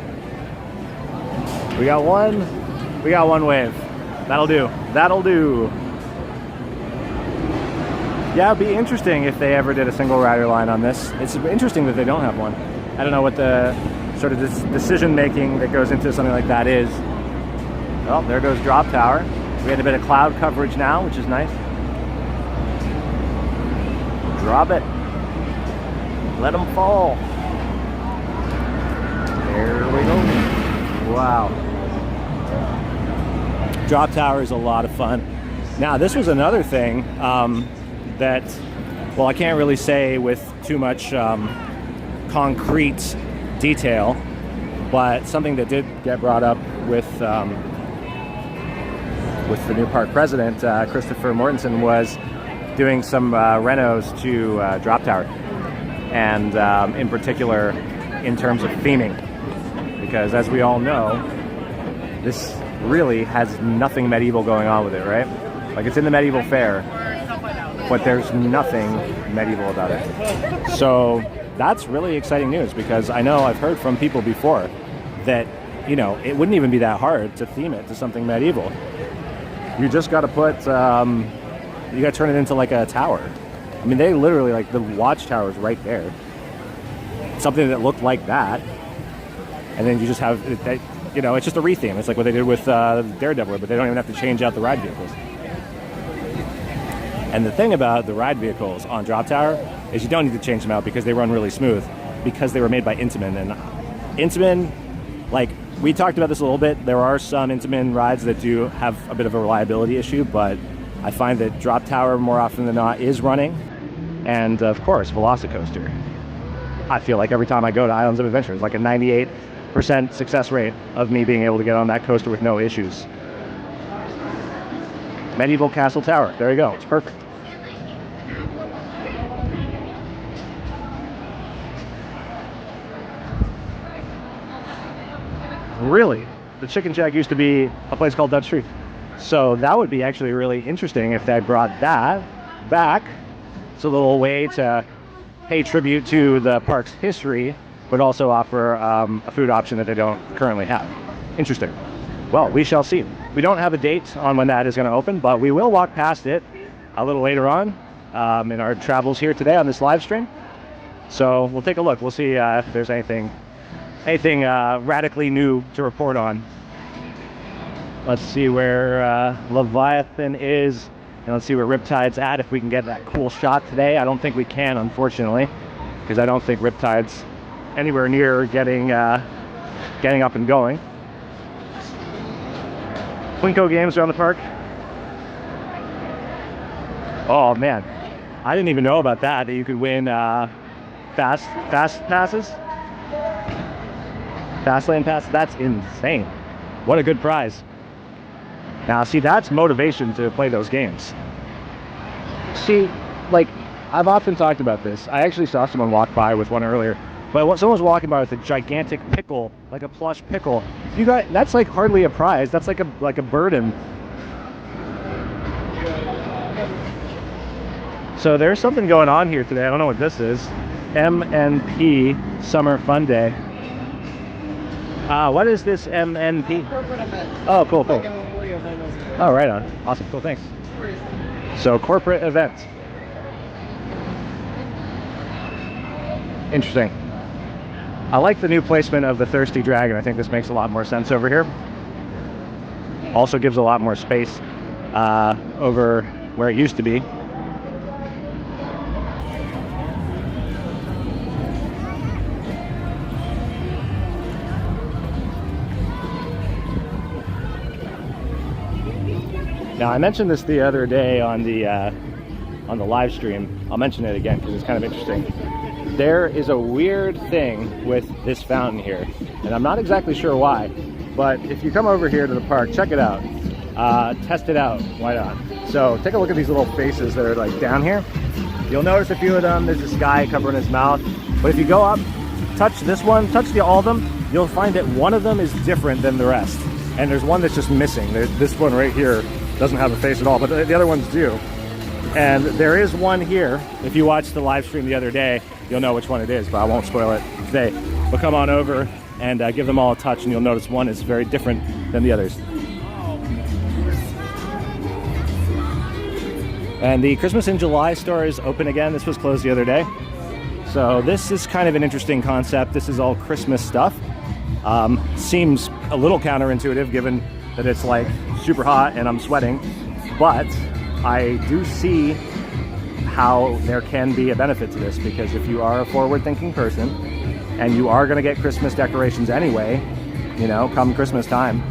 We got one wave. That'll do. That'll do. Yeah, it'd be interesting if they ever did a single rider line on this. It's interesting that they don't have one. I don't know what the sort of decision making that goes into something like that is. Well, there goes Drop Tower. We had a bit of cloud coverage now, which is nice. Drop it. Let them fall. There we go. Wow. Drop Tower is a lot of fun. Now, this was another thing that, well, I can't really say with too much concrete detail, but something that did get brought up with the new park president, Christopher Mortensen, was doing some renos to Drop Tower, and in particular in terms of theming, because as we all know, this really has nothing medieval going on with it, right? Like, it's in the Medieval Fair, but there's nothing medieval about it. So that's really exciting news, because I know I've heard from people before that, you know, it wouldn't even be that hard to theme it to something medieval. You just got to put, you got to turn it into like a tower. I mean, they literally, like, the watchtower is right there. Something that looked like that. And then you just have, you know, it's just a retheme. It's like what they did with DareDeviler, but they don't even have to change out the ride vehicles. And the thing about the ride vehicles on Drop Tower is you don't need to change them out, because they run really smooth, because they were made by Intamin. And Intamin, like, we talked about this a little bit. There are some Intamin rides that do have a bit of a reliability issue, but I find that Drop Tower more often than not is running. And of course, Velocicoaster. I feel like every time I go to Islands of Adventure, it's like a 98% success rate of me being able to get on that coaster with no issues. Medieval Castle Tower. There you go. It's perfect. Really? The Chicken Shack used to be a place called Dutch Street. So that would be actually really interesting if they brought that back. It's a little way to pay tribute to the park's history, but also offer a food option that they don't currently have. Interesting. Well, we shall see. We don't have a date on when that is going to open, but we will walk past it a little later on in our travels here today on this live stream. So we'll take a look. We'll see if there's anything radically new to report on. Let's see where Leviathan is, and let's see where Riptide's at, if we can get that cool shot today. I don't think we can, unfortunately, because I don't think Riptide's anywhere near getting up and going. Plinko games around the park. Oh man, I didn't even know about that you could win fast passes, fast lane pass. That's insane. What a good prize. Now see, that's motivation to play those games. See, like, I've often talked about this. I actually saw someone walk by with one earlier, but someone was walking by with a gigantic pickle, like a plush pickle, You got, that's like hardly a prize. That's like a burden. So there's something going on here today. I don't know what this is. MNP Summer Fun Day. What is this MNP? Corporate event. Oh, cool, cool. Like an employee event. Oh, right on. Awesome, cool, thanks. So corporate event. Interesting. I like the new placement of the Thirsty Dragon. I think this makes a lot more sense over here. Also gives a lot more space over where it used to be. Now, I mentioned this the other day on the live stream. I'll mention it again because it's kind of interesting. There is a weird thing with this fountain here, and I'm not exactly sure why, but if you come over here to the park, check it out. Test it out, why not? So take a look at these little faces that are like down here. You'll notice a few of them. There's this guy covering his mouth, but if you go up, touch this one, touch all of them, you'll find that one of them is different than the rest, and there's one that's just missing. This one right here doesn't have a face at all, but the other ones do. And there is one here. If you watched the live stream the other day, you'll know which one it is, but I won't spoil it today. But come on over and give them all a touch, and you'll notice one is very different than the others. And the Christmas in July store is open again. This was closed the other day. So this is kind of an interesting concept. This is all Christmas stuff. Seems a little counterintuitive given that it's like super hot and I'm sweating, but I do see how there can be a benefit to this, because if you are a forward-thinking person and you are going to get Christmas decorations anyway, you know, come Christmas time,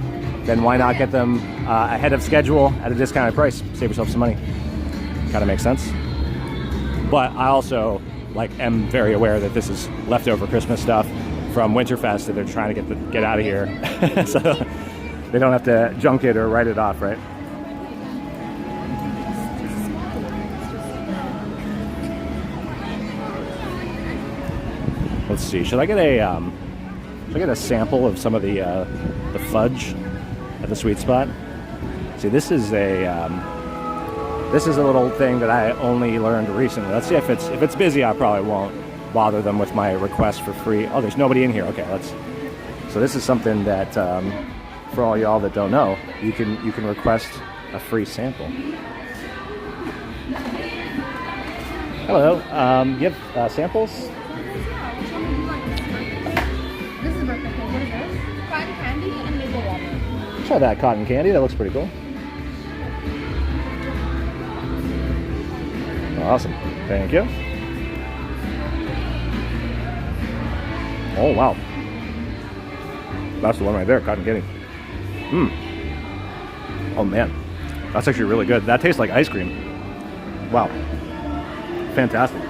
then why not get them ahead of schedule at a discounted price? Save yourself some money. Kind of makes sense. But I also am very aware that this is leftover Christmas stuff from Winterfest that they're trying to get out of here, so they don't have to junk it or write it off, right? Let's see. Should I get a sample of some of the fudge at the Sweet Spot? See, this is a little thing that I only learned recently. Let's see if it's busy. I probably won't bother them with my request for free. Oh, there's nobody in here. Okay, so this is something that for all y'all that don't know, you can request a free sample. Hello. You have samples? This is birthday cake. What is this? Cotton candy and maple walnut. Try that cotton candy. That looks pretty cool. Awesome. Thank you. Oh, wow. That's the one right there, cotton candy. Oh, man. That's actually really good. That tastes like ice cream. Wow. Fantastic.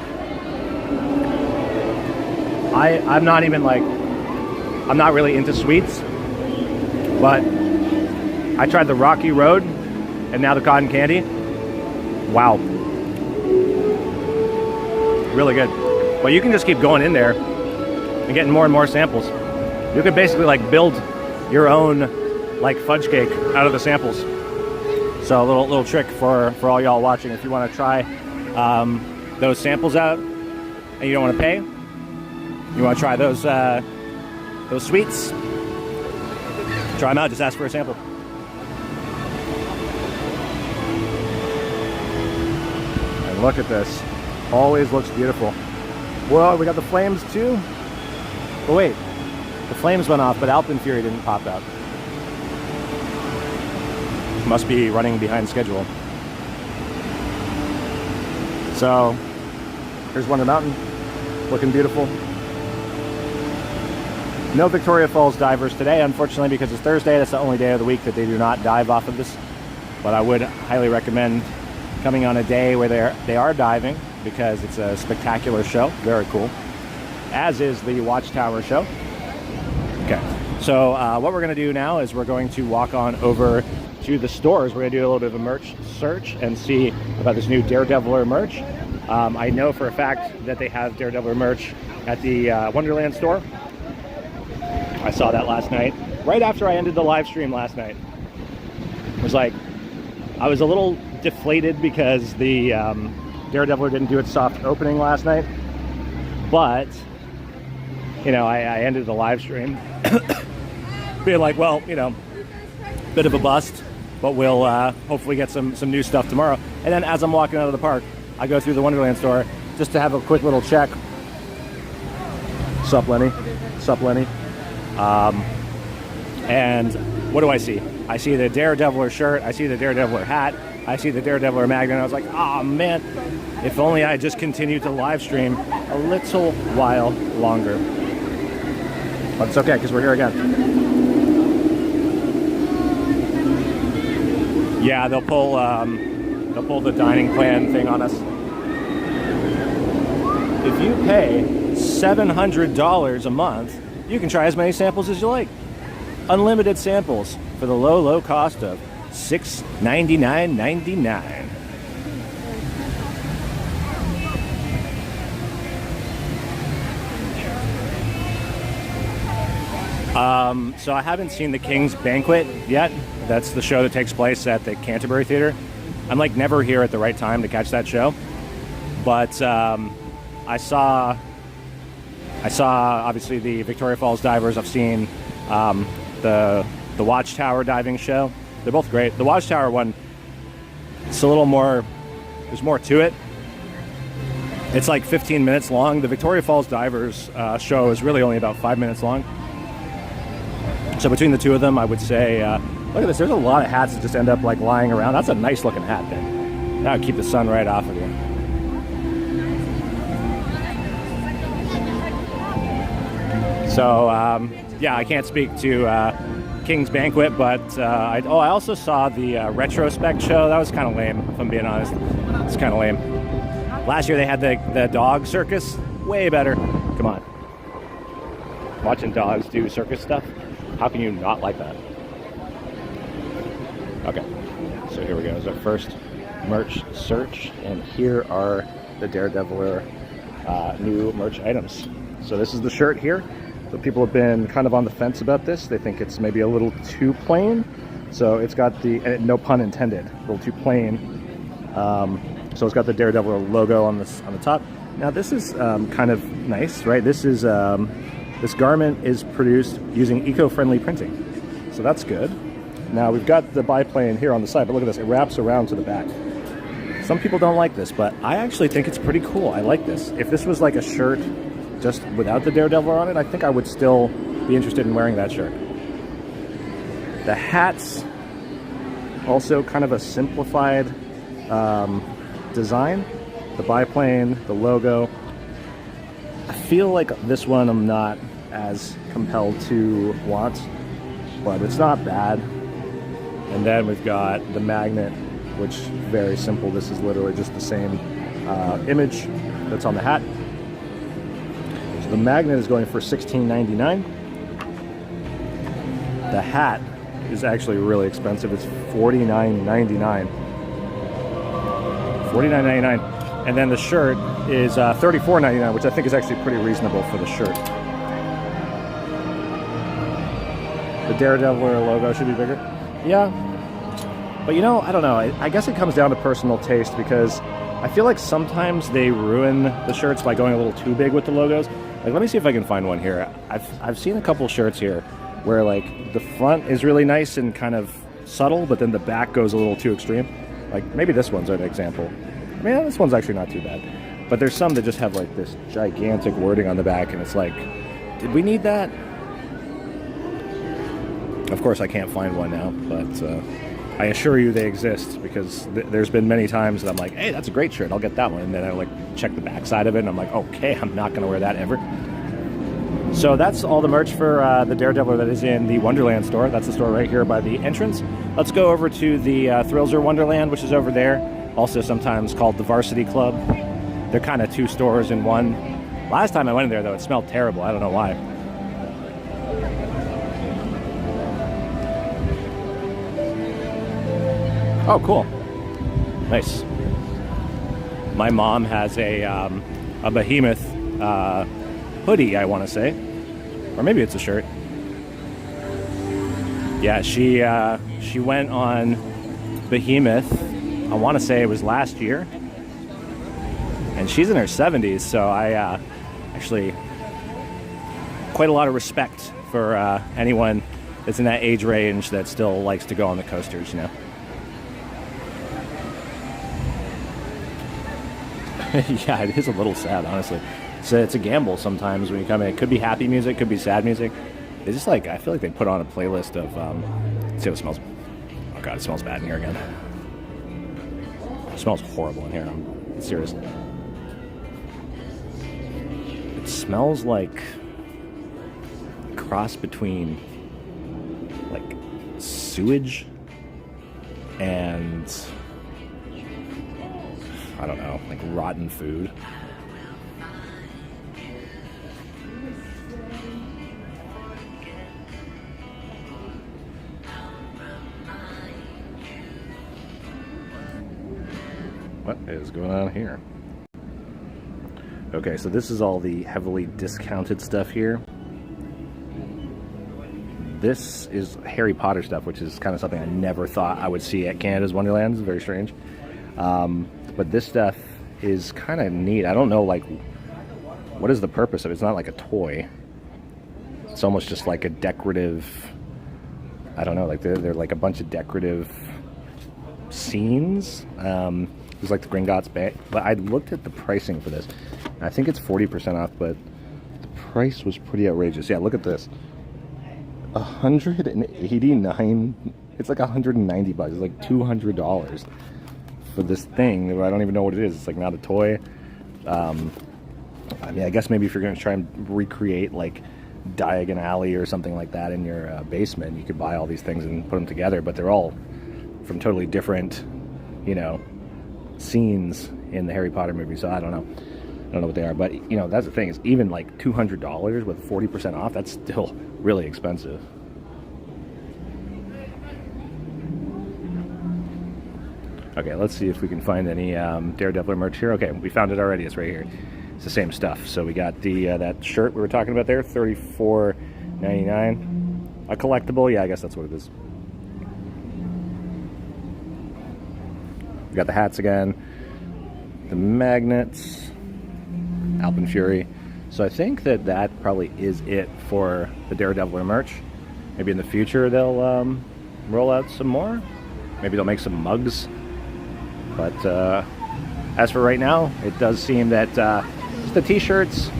I'm not even I'm not really into sweets, but I tried the Rocky Road and now the cotton candy. Wow. Really good. But you can just keep going in there and getting more and more samples. You could basically build your own fudge cake out of the samples. So a little trick for all y'all watching, if you want to try those samples out and you don't want to pay, you want to try those sweets, try them out, just ask for a sample. And look at this. Always looks beautiful. Well, we got the flames too. Oh wait, the flames went off, but Alpenfury didn't pop out. Must be running behind schedule. So, here's Wonder Mountain, looking beautiful. No Victoria Falls divers today, unfortunately, because it's Thursday. That's the only day of the week that they do not dive off of this. But I would highly recommend coming on a day where they are diving, because it's a spectacular show. Very cool. As is the Watchtower show. Okay, so what we're going to do now is we're going to walk on over to the stores. We're going to do a little bit of a merch search and see about this new DareDeviler merch. I know for a fact that they have DareDeviler merch at the Wonderland store. I saw that last night. right after I ended the live stream last night. It was like, I was a little deflated because the DareDeviler didn't do its soft opening last night. But, you know, I ended the live stream being like, well, you know, bit of a bust, but we'll hopefully get some new stuff tomorrow. And then as I'm walking out of the park, I go through the Wonderland store just to have a quick little check. Sup, Lenny? Sup, Lenny? And what do I see? I see the DareDeviler shirt, I see the DareDeviler hat, I see the DareDeviler magnet, and I was like, oh man, if only I just continued to live stream a little while longer. But it's okay, because we're here again. Yeah, they'll pull the dining plan thing on us. If you pay $700 a month, you can try as many samples as you like. Unlimited samples for the low cost of $699.99. So I haven't seen the King's Banquet yet. That's the show that takes place at the Canterbury Theatre. I'm like never here at the right time to catch that show. But I saw obviously the Victoria Falls divers. I've seen the Watchtower diving show. They're both great. The Watchtower one, it's a little more, there's more to it. It's like 15 minutes long. The Victoria Falls divers show is really only about 5 minutes long. So between the two of them, I would say, look at this, there's a lot of hats that just end up like lying around. That's a nice looking hat then. That'll keep the sun right off of you. So, yeah, I can't speak to King's Banquet, but I also saw the retrospect show. That was kind of lame, if I'm being honest. It's kind of lame. Last year they had the dog circus. Way better. Come on. Watching dogs do circus stuff. How can you not like that? Okay, so here we go. It's our first merch search, and here are the DareDeviler new merch items. So this is the shirt here. So people have been kind of on the fence about this. They think it's maybe a little too plain. So it's got the, no pun intended, a little too plain. So it's got the DareDeviler logo on the top. Now this is kind of nice, right? This is this garment is produced using eco-friendly printing, so that's good. Now we've got the biplane here on the side, but look at this, it wraps around to the back. Some people don't like this, but I actually think it's pretty cool. I like this. If this was like a shirt just without the DareDeviler on it, I think I would still be interested in wearing that shirt. The hats, also kind of a simplified design. The biplane, the logo. I feel like this one I'm not as compelled to want, but it's not bad. And then we've got the magnet, which is very simple. This is literally just the same image that's on the hat. So the magnet is going for $16.99. The hat is actually really expensive. It's $49.99. $49.99. And then the shirt is $34.99, which I think is actually pretty reasonable for the shirt. The DareDeviler logo should be bigger. Yeah. But you know, I don't know. I guess it comes down to personal taste, because I feel like sometimes they ruin the shirts by going a little too big with the logos. Like, let me see if I can find one here. I've seen a couple shirts here where like the front is really nice and kind of subtle, but then the back goes a little too extreme. Like maybe this one's an example. I mean, this one's actually not too bad. But there's some that just have like this gigantic wording on the back, and it's like, did we need that? Of course, I can't find one now, but I assure you they exist, because there's been many times that I'm like, hey, that's a great shirt, I'll get that one. And then I like check the back side of it, and I'm like, okay, I'm not going to wear that ever. So that's all the merch for the DareDeviler that is in the Wonderland store. That's the store right here by the entrance. Let's go over to the Thrillser Wonderland, which is over there. Also sometimes called the Varsity Club. They're kind of two stores in one. Last time I went in there, though, it smelled terrible. I don't know why. Oh, cool. Nice. My mom has a Behemoth hoodie, I want to say. Or maybe it's a shirt. Yeah, she went on Behemoth. I want to say it was last year, and she's in her 70s. So I actually quite a lot of respect for anyone that's in that age range that still likes to go on the coasters. You know. Yeah, it is a little sad, honestly. So it's a gamble sometimes when you come in. It could be happy music, could be sad music. It's just like, I feel like they put on a playlist of, let's see what it smells. Oh god, it smells bad in here again. It smells horrible in here, I'm serious. It smells like a cross between like sewage and, I don't know, like rotten food. What is going on here? Okay, so this is all the heavily discounted stuff here. This is Harry Potter stuff, which is kind of something I never thought I would see at Canada's Wonderland. It's very strange. But this stuff is kind of neat. I don't know, like, what is the purpose of it? It's not like a toy. It's almost just like a decorative, I don't know, like they're like a bunch of decorative scenes. It's like the Gringotts Bay. But I looked at the pricing for this. I think it's 40% off, but the price was pretty outrageous. Yeah, look at this. 189. It's like 190 bucks. It's like $200 for this thing. I don't even know what it is. It's like not a toy. I mean, I guess maybe if you're going to try and recreate like Diagon Alley or something like that in your basement, you could buy all these things and put them together. But they're all from totally different, you know, scenes in the Harry Potter movie. So I don't know what they are. But you know, that's the thing, is even like $200 with 40% off, that's still really expensive. Okay, let's see if we can find any DareDeviler merch here. Okay, we found it already. It's right here. It's the same stuff. So we got the that shirt we were talking about there, $34.99. A collectible, yeah, I guess that's what it is. We got the hats again, the magnets, Alpen Fury. So I think that probably is it for the DareDeviler merch. Maybe in the future they'll roll out some more. Maybe they'll make some mugs. But as for right now, it does seem that just the t-shirts,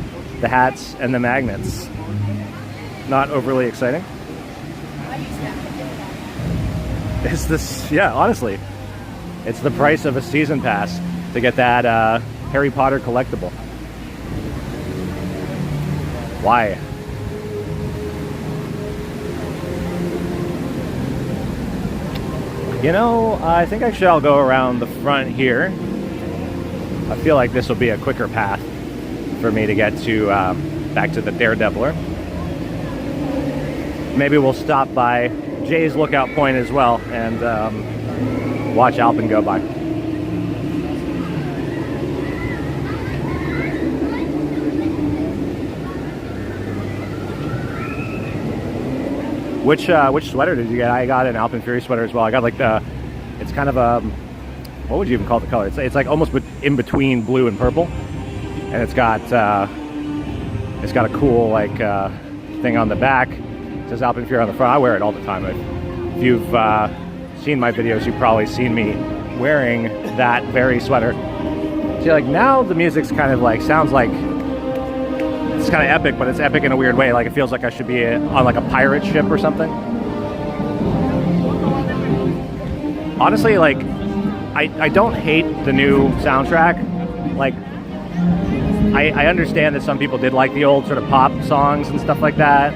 the hats, and the magnets. Not overly exciting. Is this, yeah, honestly. It's the price of a season pass to get that Harry Potter collectible. Why? You know, I think actually I'll go around the front here. I feel like this will be a quicker path for me to get to back to the DareDeviler. Maybe we'll stop by Jay's lookout point as well and watch Alpen go by. Which sweater did you get? I got an Alpen Fury sweater as well. I got like the, it's kind of a, what would you even call the color? It's like almost in between blue and purple, and it's got a cool like thing on the back. It says Alpen Fury on the front. I wear it all the time. If you've seen my videos, you've probably seen me wearing that very sweater. See, like now the music's kind of like, sounds like, it's kind of epic, but it's epic in a weird way. Like it feels like I should be on like a pirate ship or something. Honestly, like I don't hate the new soundtrack. Like I understand that some people did like the old sort of pop songs and stuff like that.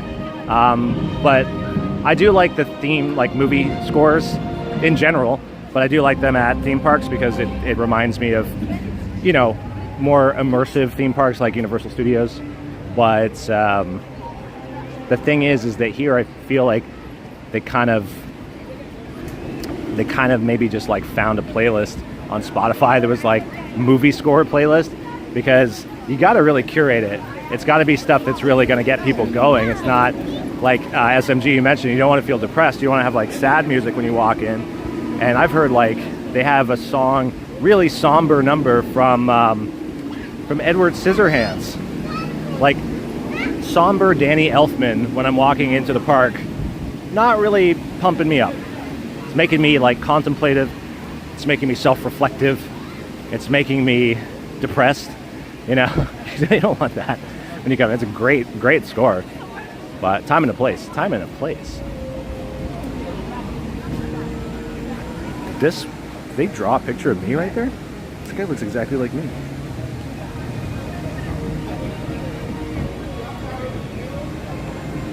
But I do like the theme, like movie scores in general, but I do like them at theme parks because it reminds me of, you know, more immersive theme parks like Universal Studios. But the thing is that here I feel like they kind of maybe just like found a playlist on Spotify that was like movie score playlist, because you got to really curate it. It's got to be stuff that's really going to get people going. It's not like SMG you mentioned. You don't want to feel depressed. You want to have like sad music when you walk in. And I've heard like they have a song, really somber number from Edward Scissorhands, like somber Danny Elfman when I'm walking into the park. Not really pumping me up. It's making me like contemplative. It's making me self-reflective. It's making me depressed. You know, you don't want that when you come. It's a great score, but time and a place. This, they draw a picture of me right there. This guy looks exactly like me.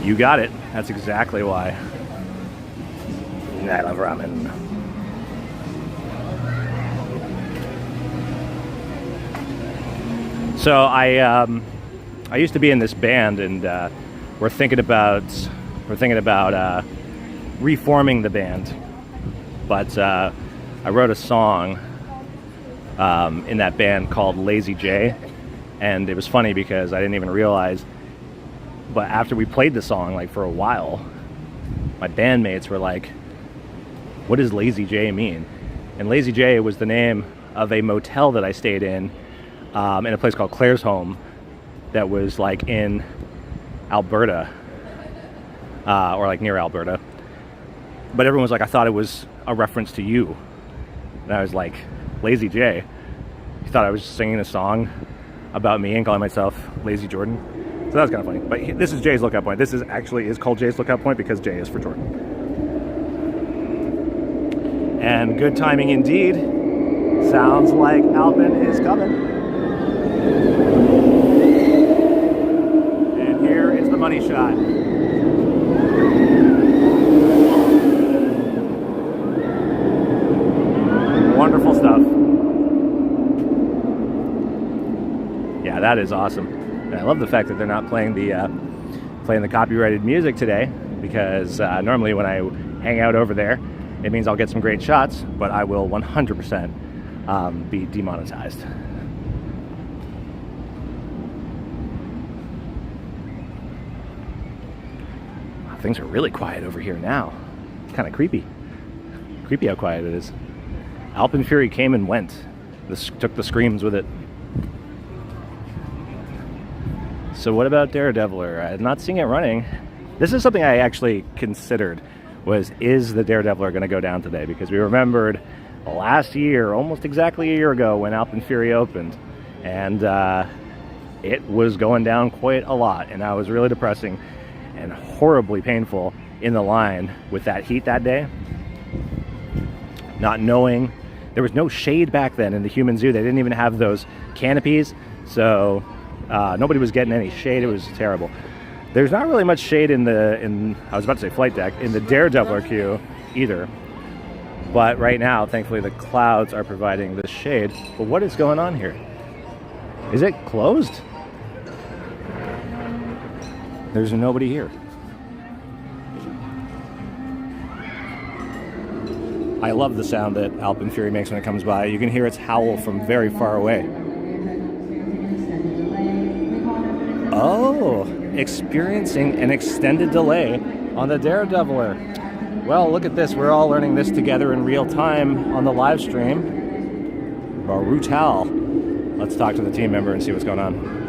You got it. That's exactly why. I love ramen. So I used to be in this band, and we're thinking about reforming the band. But I wrote a song in that band called Lazy J, and it was funny because I didn't even realize. But after we played the song, like for a while, my bandmates were like, "What does Lazy J mean?" And Lazy J was the name of a motel that I stayed in a place called Claire's Home, that was like in Alberta, or like near Alberta. But everyone was like, I thought it was a reference to you. And I was like, Lazy J? You thought I was singing a song about me and calling myself Lazy Jordan? So that was kind of funny. But this is Jay's lookout point. This is called Jay's lookout point because J is for Jordan. And good timing indeed. Sounds like Alpin is coming. And here is the money shot. Wonderful stuff. Yeah, that is awesome. And I love the fact that they're not playing the copyrighted music today, because normally when I hang out over there, it means I'll get some great shots, but I will 100% be demonetized. Things are really quiet over here now. It's kind of creepy. Creepy how quiet it is. Alpin Fury came and went. Took the screams with it. So what about DareDeviler? I'm not seeing it running. This is something I actually considered, is the DareDeviler going to go down today? Because we remembered last year, almost exactly a year ago, when Alpin Fury opened. And it was going down quite a lot. And that was really depressing and horribly painful in the line with that heat that day. Not knowing, there was no shade back then in the human zoo. They didn't even have those canopies, so nobody was getting any shade. It was terrible. There's not really much shade in I was about to say flight deck, in the DareDeviler queue either. But right now, thankfully, the clouds are providing the shade. But what is going on here? Is it closed? There's nobody here. I love the sound that Alpin Fury makes when it comes by. You can hear its howl from very far away. Oh, experiencing an extended delay on the DareDeviler. Well, look at this. We're all learning this together in real time on the live stream. Brutal. Let's talk to the team member and see what's going on.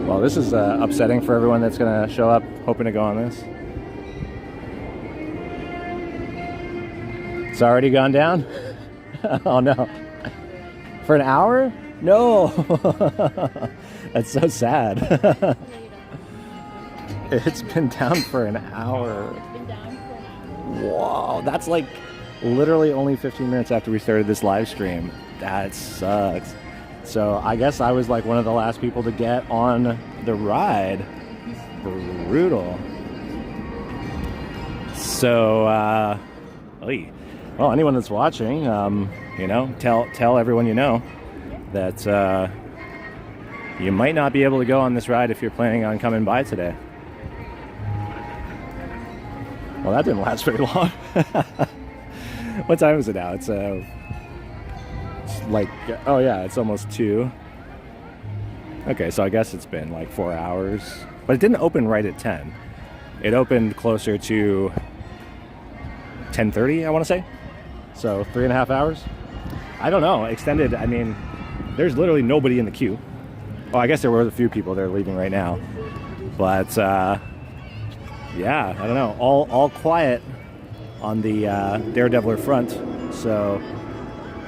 Well, this is upsetting for everyone that's going to show up hoping to go on this. It's already gone down? Oh no. For an hour? No. That's so sad. It's been down for an hour. Wow, that's like literally only 15 minutes after we started this live stream. That sucks. So I guess I was like one of the last people to get on the ride. Brutal. So, well, anyone that's watching, you know, tell everyone you know that you might not be able to go on this ride if you're planning on coming by today. Well, that didn't last very long. What time is it now? It's like, oh yeah, it's almost 2. Okay, so I guess it's been like 4 hours. But it didn't open right at 10. It opened closer to 10:30, I want to say. So 3.5 hours. I don't know. Extended, I mean, there's literally nobody in the queue. Oh, I guess there were a few people that are leaving right now. But, yeah, I don't know. All quiet on the DareDeviler front. So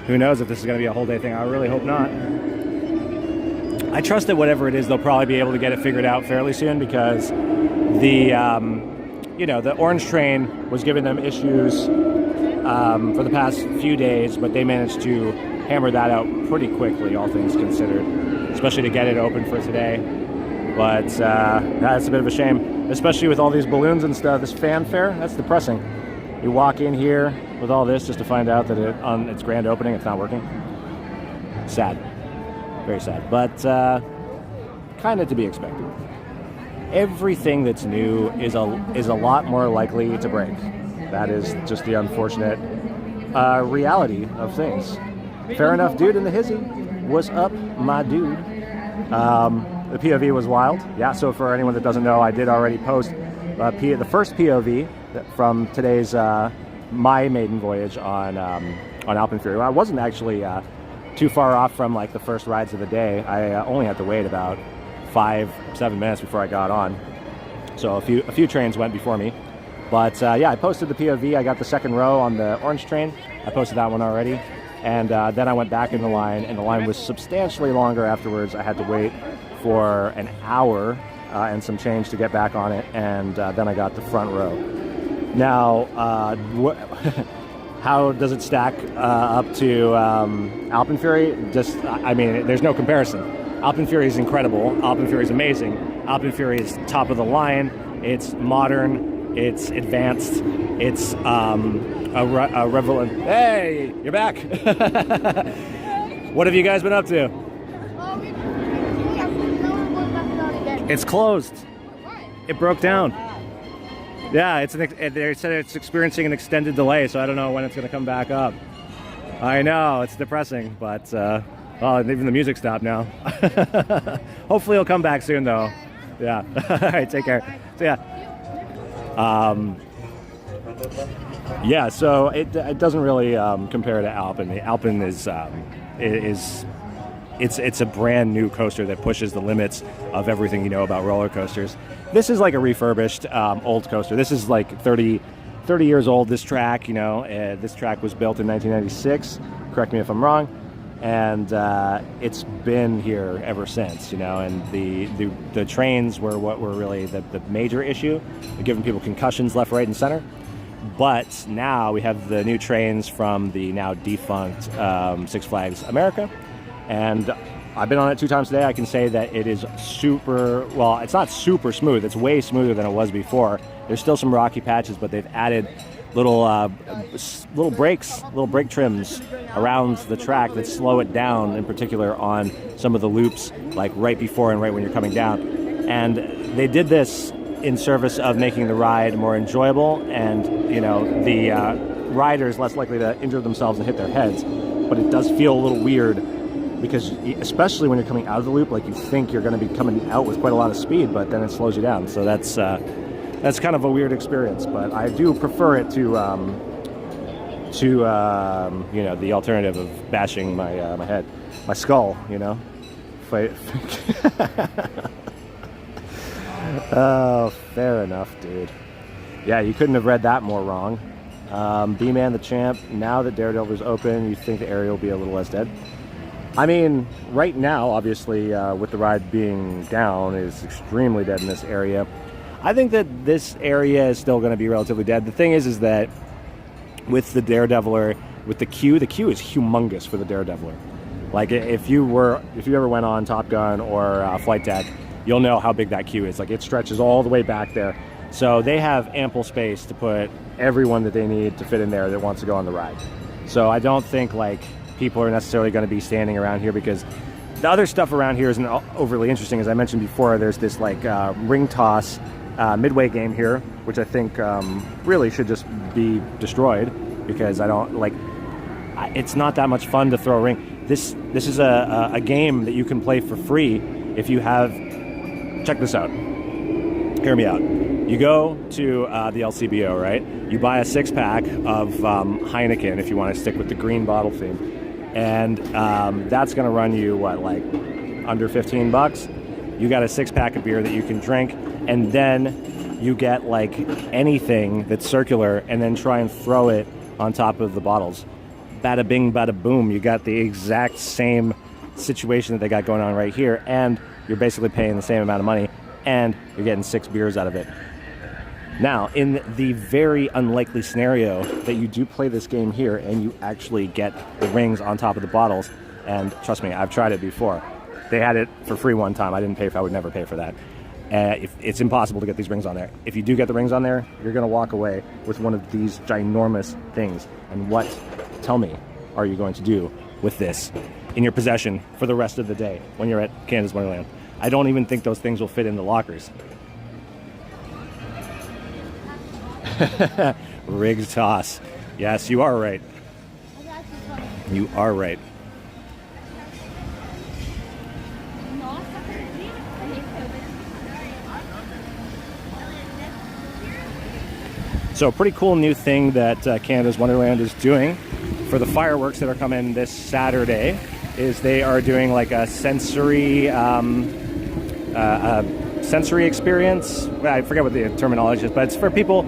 who knows if this is going to be a whole day thing. I really hope not. I trust that whatever it is, they'll probably be able to get it figured out fairly soon, because the the orange train was giving them issues for the past few days, but they managed to hammer that out pretty quickly, all things considered, especially to get it open for today. But that's a bit of a shame, especially with all these balloons and stuff. This fanfare, that's depressing. You walk in here with all this just to find out that on its grand opening it's not working. Sad. Very sad, but kind of to be expected. Everything that's new is a lot more likely to break. That is just the unfortunate reality of things. Fair enough, dude in the hizzy. What's up, my dude? The POV was wild. Yeah, so for anyone that doesn't know, I did already post the first POV from today's my maiden voyage on Alpenfury. I wasn't actually too far off from like the first rides of the day. I only had to wait about 5-7 minutes before I got on. So a few trains went before me. But yeah, I posted the POV. I got the second row on the orange train. I posted that one already. And then I went back in the line, and the line was substantially longer afterwards. I had to wait for an hour and some change to get back on it, and then I got the front row. Now, how does it stack up to Alpenfury? Just, I mean, there's no comparison. Alpenfury is incredible. Alpenfury is amazing. Alpenfury is top of the line. It's modern. It's advanced. It's a relevant. Hey, you're back. What have you guys been up to? It's closed. It broke down. Yeah, they said it's experiencing an extended delay, so I don't know when it's going to come back up. I know, it's depressing, but well, even the music stopped now. Hopefully it'll come back soon, though. Yeah. All right, take care. So yeah. So it doesn't really compare to Alpen. The Alpen it's a brand new coaster that pushes the limits of everything you know about roller coasters. This is like a refurbished old coaster. This is like 30 years old, this track. This track was built in 1996. Correct me if I'm wrong. And it's been here ever since, and the trains were what were really the major issue. They're giving people concussions left, right, and center. But now we have the new trains from the now defunct Six Flags America. And I've been on it 2 times today. I can say that it is well, it's not super smooth. It's way smoother than it was before. There's still some rocky patches, but they've added little breaks, little brake trims around the track that slow it down, in particular on some of the loops, like right before and right when you're coming down. And they did this in service of making the ride more enjoyable, and the rider is less likely to injure themselves and hit their heads. But it does feel a little weird, because especially when you're coming out of the loop, like you think you're going to be coming out with quite a lot of speed, but then it slows you down. So that's kind of a weird experience, but I do prefer it to the alternative of bashing my head, my skull. Oh, fair enough, dude. Yeah, you couldn't have read that more wrong. B-Man the Champ. Now that DareDeviler's open, you think the area will be a little less dead? I mean, right now, obviously, with the ride being down, is extremely dead in this area. I think that this area is still going to be relatively dead. The thing is that with the DareDeviler, with the queue is humongous for the DareDeviler. Like if you ever went on Top Gun or Flight Deck, you'll know how big that queue is. Like it stretches all the way back there. So they have ample space to put everyone that they need to fit in there that wants to go on the ride. So I don't think like people are necessarily going to be standing around here, because the other stuff around here isn't overly interesting. As I mentioned before, there's this like ring toss midway game here, which I think really should just be destroyed, because I don't like. It's not that much fun to throw a ring. This is a game that you can play for free if you have. Check this out. Hear me out. You go to the LCBO, right? You buy a 6-pack of Heineken if you want to stick with the green bottle theme, and that's going to run you what, like under $15. You got a 6-pack of beer that you can drink, and then you get like anything that's circular, and then try and throw it on top of the bottles. Bada bing, bada boom. You got the exact same situation that they got going on right here, and you're basically paying the same amount of money, and you're getting 6 beers out of it. Now, in the very unlikely scenario that you do play this game here and you actually get the rings on top of the bottles, and trust me, I've tried it before. They had it for free one time. I didn't pay for. I would never pay for that. It's impossible to get these rings on there. If you do get the rings on there, you're going to walk away with one of these ginormous things. And what, tell me, are you going to do with this in your possession for the rest of the day when you're at Canada's Wonderland? I don't even think those things will fit in the lockers. Rigged toss. Yes, you are right. You are right. So a pretty cool new thing that Canada's Wonderland is doing for the fireworks that are coming this Saturday is they are doing like a sensory experience. I forget what the terminology is, but it's for people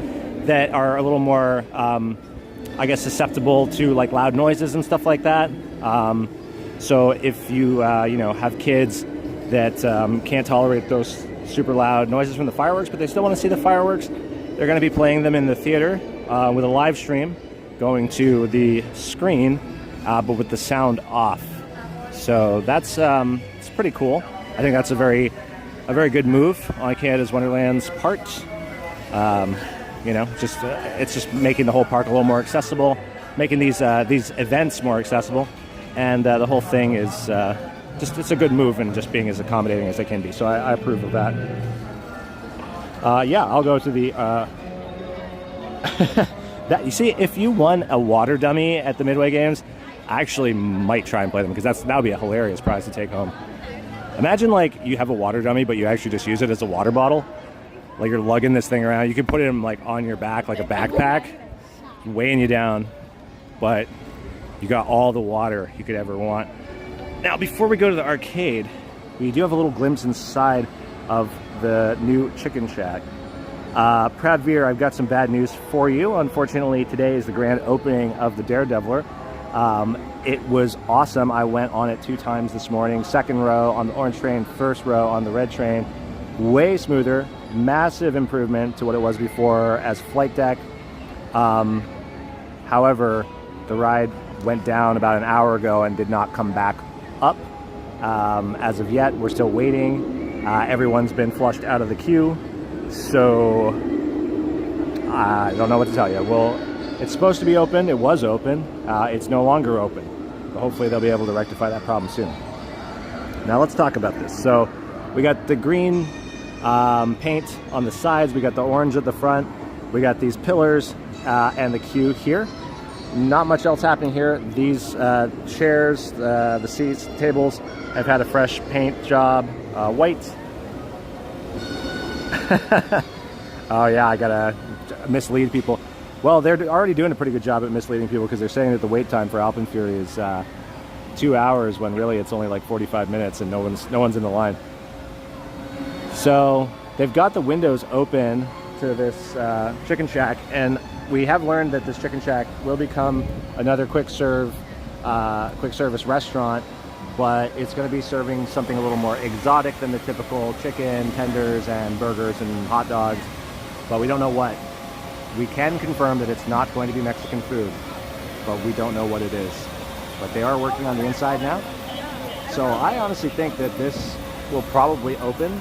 that are a little more, I guess, susceptible to like loud noises and stuff like that. So if you have kids that can't tolerate those super loud noises from the fireworks, but they still want to see the fireworks, they're going to be playing them in the theater with a live stream going to the screen, but with the sound off. So that's it's pretty cool. I think that's a very good move on Canada's Wonderland's part. It's just making the whole park a little more accessible, making these events more accessible, and the whole thing is it's a good move and just being as accommodating as they can be. So I approve of that. I'll go to the. That you see, if you won a water dummy at the Midway Games, I actually might try and play them because that would be a hilarious prize to take home. Imagine like you have a water dummy, but you actually just use it as a water bottle. Like you're lugging this thing around. You can put it in like on your back like a backpack, weighing you down, but you got all the water you could ever want. Now, before we go to the arcade, we do have a little glimpse inside of the new Chicken Shack. Pradveer, I've got some bad news for you. Unfortunately, today is the grand opening of the DareDeviler. It was awesome. I went on it 2 times this morning. 2nd row on the orange train, 1st row on the red train. Way smoother, massive improvement to what it was before as flight deck. However, the ride went down about an hour ago and did not come back up. As of yet, we're still waiting. Everyone's been flushed out of the queue. So I don't know what to tell you. Well, it's supposed to be open. It was open. It's no longer open. But hopefully they'll be able to rectify that problem soon. Now let's talk about this. So we got the green paint on the sides. We got the orange at the front. We got these pillars and the queue here. Not much else happening here. These chairs, the seats, tables have had a fresh paint job, white. Oh yeah, I gotta mislead people. Well, they're already doing a pretty good job at misleading people because they're saying that the wait time for Alpenfury is 2 hours when really it's only like 45 minutes and no one's in the line. So they've got the windows open to this Chicken Shack, and we have learned that this Chicken Shack will become another quick service restaurant, but it's going to be serving something a little more exotic than the typical chicken tenders and burgers and hot dogs, but we don't know what. We can confirm that it's not going to be Mexican food, but we don't know what it is. But they are working on the inside now. So I honestly think that this will probably open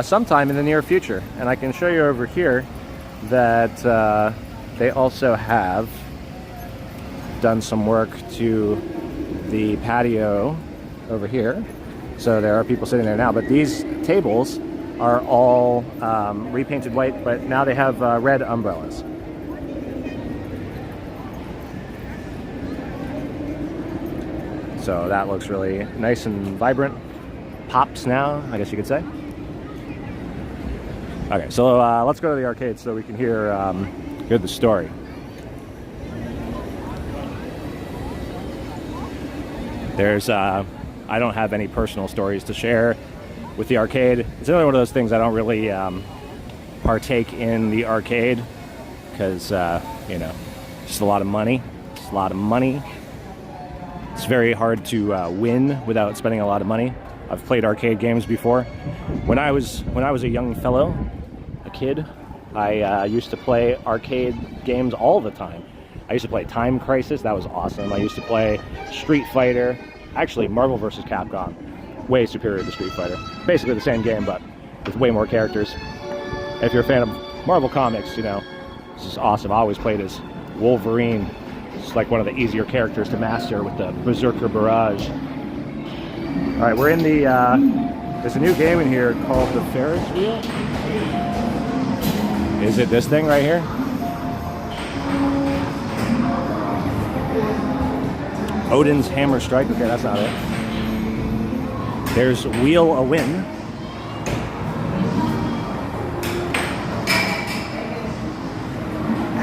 sometime in the near future. And I can show you over here that they also have done some work to the patio over here. So there are people sitting there now, but these tables are all repainted white, but now they have red umbrellas. So that looks really nice and vibrant. Pops now, I guess you could say. Okay, so let's go to the arcade so we can hear the story. There's, I don't have any personal stories to share with the arcade. It's another one of those things I don't really partake in the arcade because, you know, just a lot of money. It's a lot of money. It's very hard to win without spending a lot of money. I've played arcade games before. When I was a young fellow, a kid, I used to play arcade games all the time. I used to play Time Crisis. That was awesome. I used to play Street Fighter. Actually, Marvel vs. Capcom. Way superior to Street Fighter. Basically the same game, but with way more characters. If you're a fan of Marvel Comics, you know, this is awesome. I always played as Wolverine. It's like one of the easier characters to master with the Berserker Barrage. All right, we're in the, there's a new game in here called the Ferris Wheel. Is it this thing right here? Odin's Hammer Strike. Okay, that's not it. There's Wheel a Win.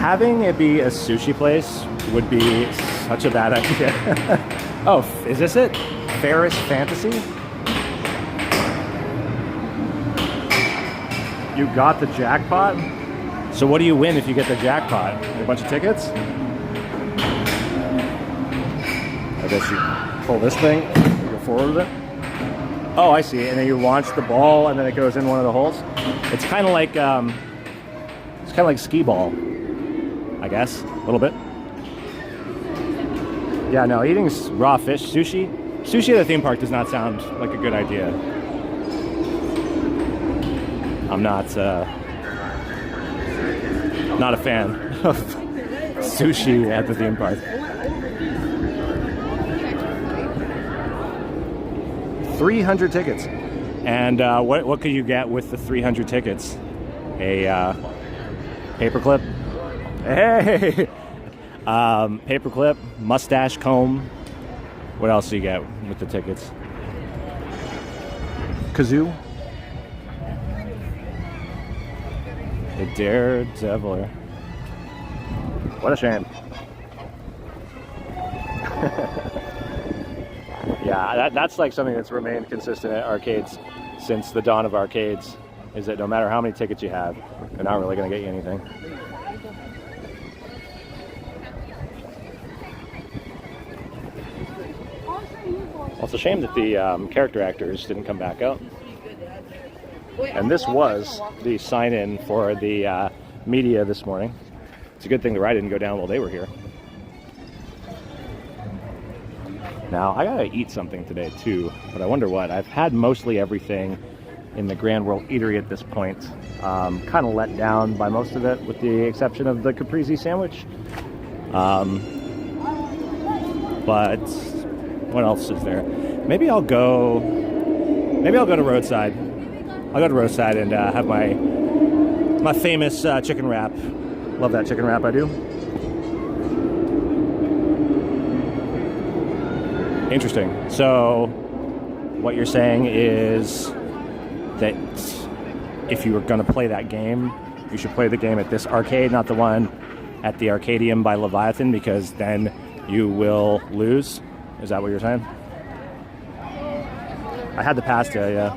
Having it be a sushi place would be such a bad idea. Oh, is this it? Ferris Fantasy? You got the jackpot? So what do you win if you get the jackpot? A bunch of tickets? I guess you pull this thing, you go forward with it. Oh, I see. And then you launch the ball, and then it goes in one of the holes. It's kind of like skee ball, I guess, a little bit. Yeah, no, eating raw fish, sushi at a theme park does not sound like a good idea. I'm not a fan of sushi at the theme park. 300 tickets. And what could you get with the 300 tickets? A paperclip? Hey! Paperclip, mustache comb. What else do you get with the tickets? Kazoo? The DareDeviler. What a shame. Yeah, that's like something that's remained consistent at arcades since the dawn of arcades, is that no matter how many tickets you have, they're not really going to get you anything. Well, it's a shame that the character actors didn't come back out. And this was the sign-in for the media this morning. It's a good thing the ride didn't go down while they were here. Now, I gotta eat something today too, but I wonder what. I've had mostly everything in the Grand World Eatery at this point. Kind of let down by most of it, with the exception of the caprese sandwich. But what else is there? Maybe I'll go to Roadside. I'll go to Roadside and have my famous chicken wrap. Love that chicken wrap, I do. Interesting. So what you're saying is that if you were going to play that game, you should play the game at this arcade, not the one at the Arcadium by Leviathan, because then you will lose. Is that what you're saying? I had the pasta, yeah.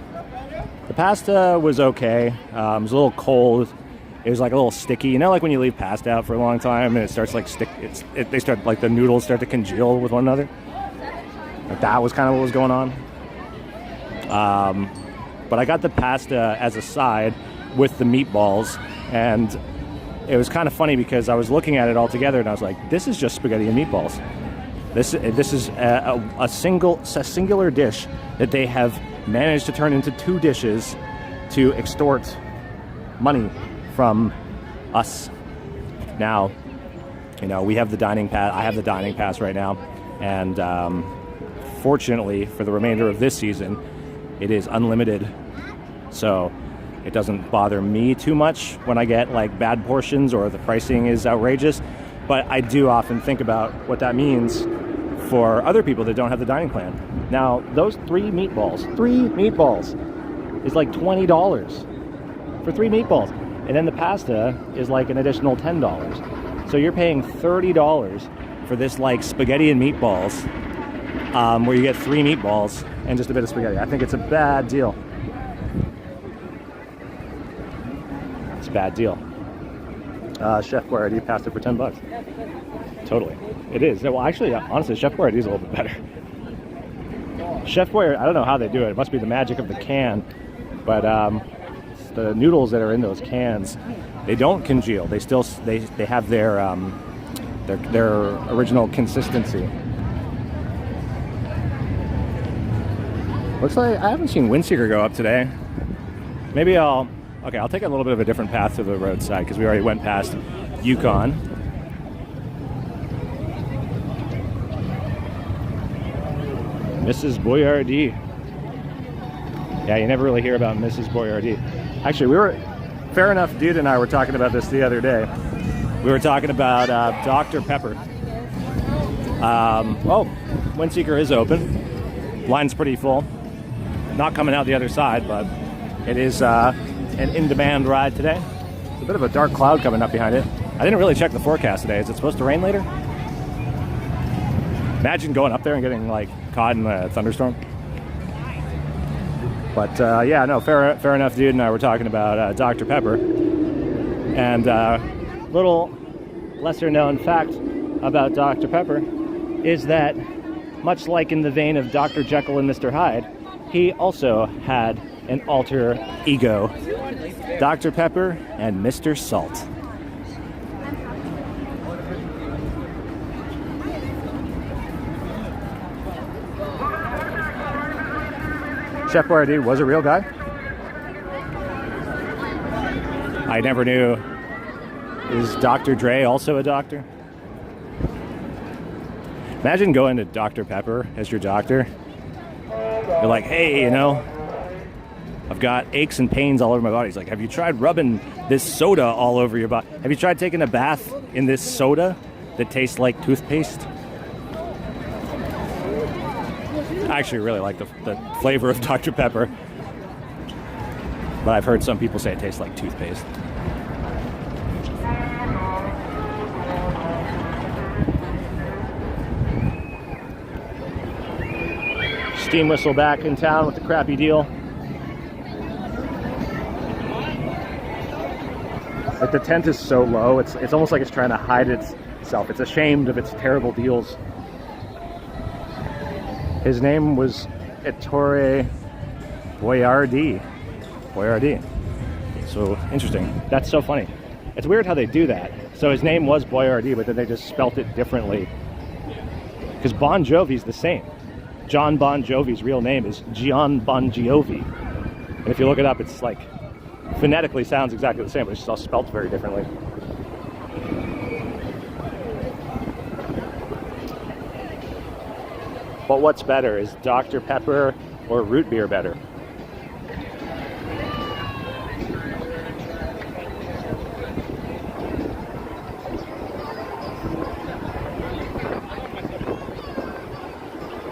The pasta was okay. It was a little cold. It was like a little sticky. You know, like when you leave pasta out for a long time and it starts like they start like the noodles start to congeal with one another. Like that was kind of what was going on. But I got the pasta as a side with the meatballs, and it was kind of funny because I was looking at it all together and I was like, this is just spaghetti and meatballs. This is a singular dish that they have managed to turn into two dishes to extort money from us. Now, you know, we have the dining pass. I have the dining pass right now, and fortunately for the remainder of this season, it is unlimited, so it doesn't bother me too much when I get like bad portions or the pricing is outrageous. But I do often think about what that means for other people that don't have the dining plan. Now, those three meatballs is like $20 for 3 meatballs. And then the pasta is like an additional $10. So you're paying $30 for this like spaghetti and meatballs, where you get 3 meatballs and just a bit of spaghetti. I think it's a bad deal. It's a bad deal. Chef Boyardee pasta for $10. Totally. It is. Well, actually, honestly, Chef Boyardee is a little bit better. Chef Boyardee, I don't know how they do it. It must be the magic of the can. But the noodles that are in those cans, they don't congeal. They still they have their original consistency. Looks like I haven't seen Windseeker go up today. Maybe I'll take a little bit of a different path to the roadside because we already went past Yukon. Mrs. Boyardee. Yeah, you never really hear about Mrs. Boyardee. Actually, Fair Enough Dude and I were talking about this the other day. We were talking about Dr. Pepper. Windseeker is open. Line's pretty full. Not coming out the other side, but it is an in-demand ride today. There's a bit of a dark cloud coming up behind it. I didn't really check the forecast today. Is it supposed to rain later? Imagine going up there and getting like caught in a thunderstorm. But yeah, no, fair enough, dude. And I were talking about Dr. Pepper. And little lesser known fact about Dr. Pepper is that, much like in the vein of Dr. Jekyll and Mr. Hyde, he also had an alter ego, Dr. Pepper and Mr. Salt. Chef Boyardee was a real guy. I never knew. Is Dr. Dre also a doctor? Imagine going to Dr. Pepper as your doctor. You're like, hey, you know, I've got aches and pains all over my body. He's like, have you tried rubbing this soda all over your body? Have you tried taking a bath in this soda that tastes like toothpaste? I actually really like the flavor of Dr. Pepper, but I've heard some people say it tastes like toothpaste. Steam Whistle back in town with the crappy deal. Like, the tent is so low, it's almost like it's trying to hide itself. It's ashamed of its terrible deals. His name was Ettore Boyardee. So interesting. That's so funny. It's weird how they do that. So his name was Boyardee, but then they just spelt it differently. Because Bon Jovi's the same. John Bon Jovi's real name is Gian Bon Jovi. And if you look it up, it's like phonetically sounds exactly the same, but it's just all spelt very differently. But what's better? Is Dr. Pepper or root beer better?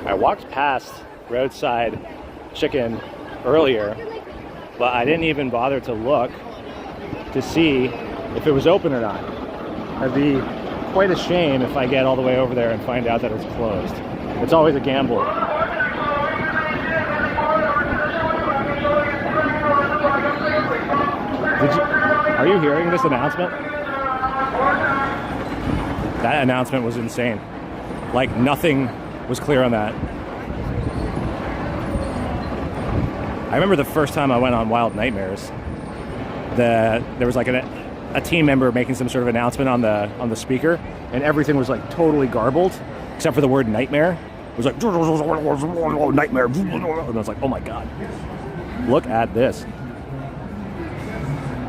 I walked past Roadside Chicken earlier, but I didn't even bother to look to see if it was open or not. It'd be quite a shame if I get all the way over there and find out that it's closed. It's always a gamble. Are you hearing this announcement? That announcement was insane. Like, nothing was clear on that. I remember the first time I went on Wild Nightmares, there was like a team member making some sort of announcement on the speaker, and everything was like totally garbled, except for the word nightmare. It was like, nightmare. And I was like, oh my god. Look at this.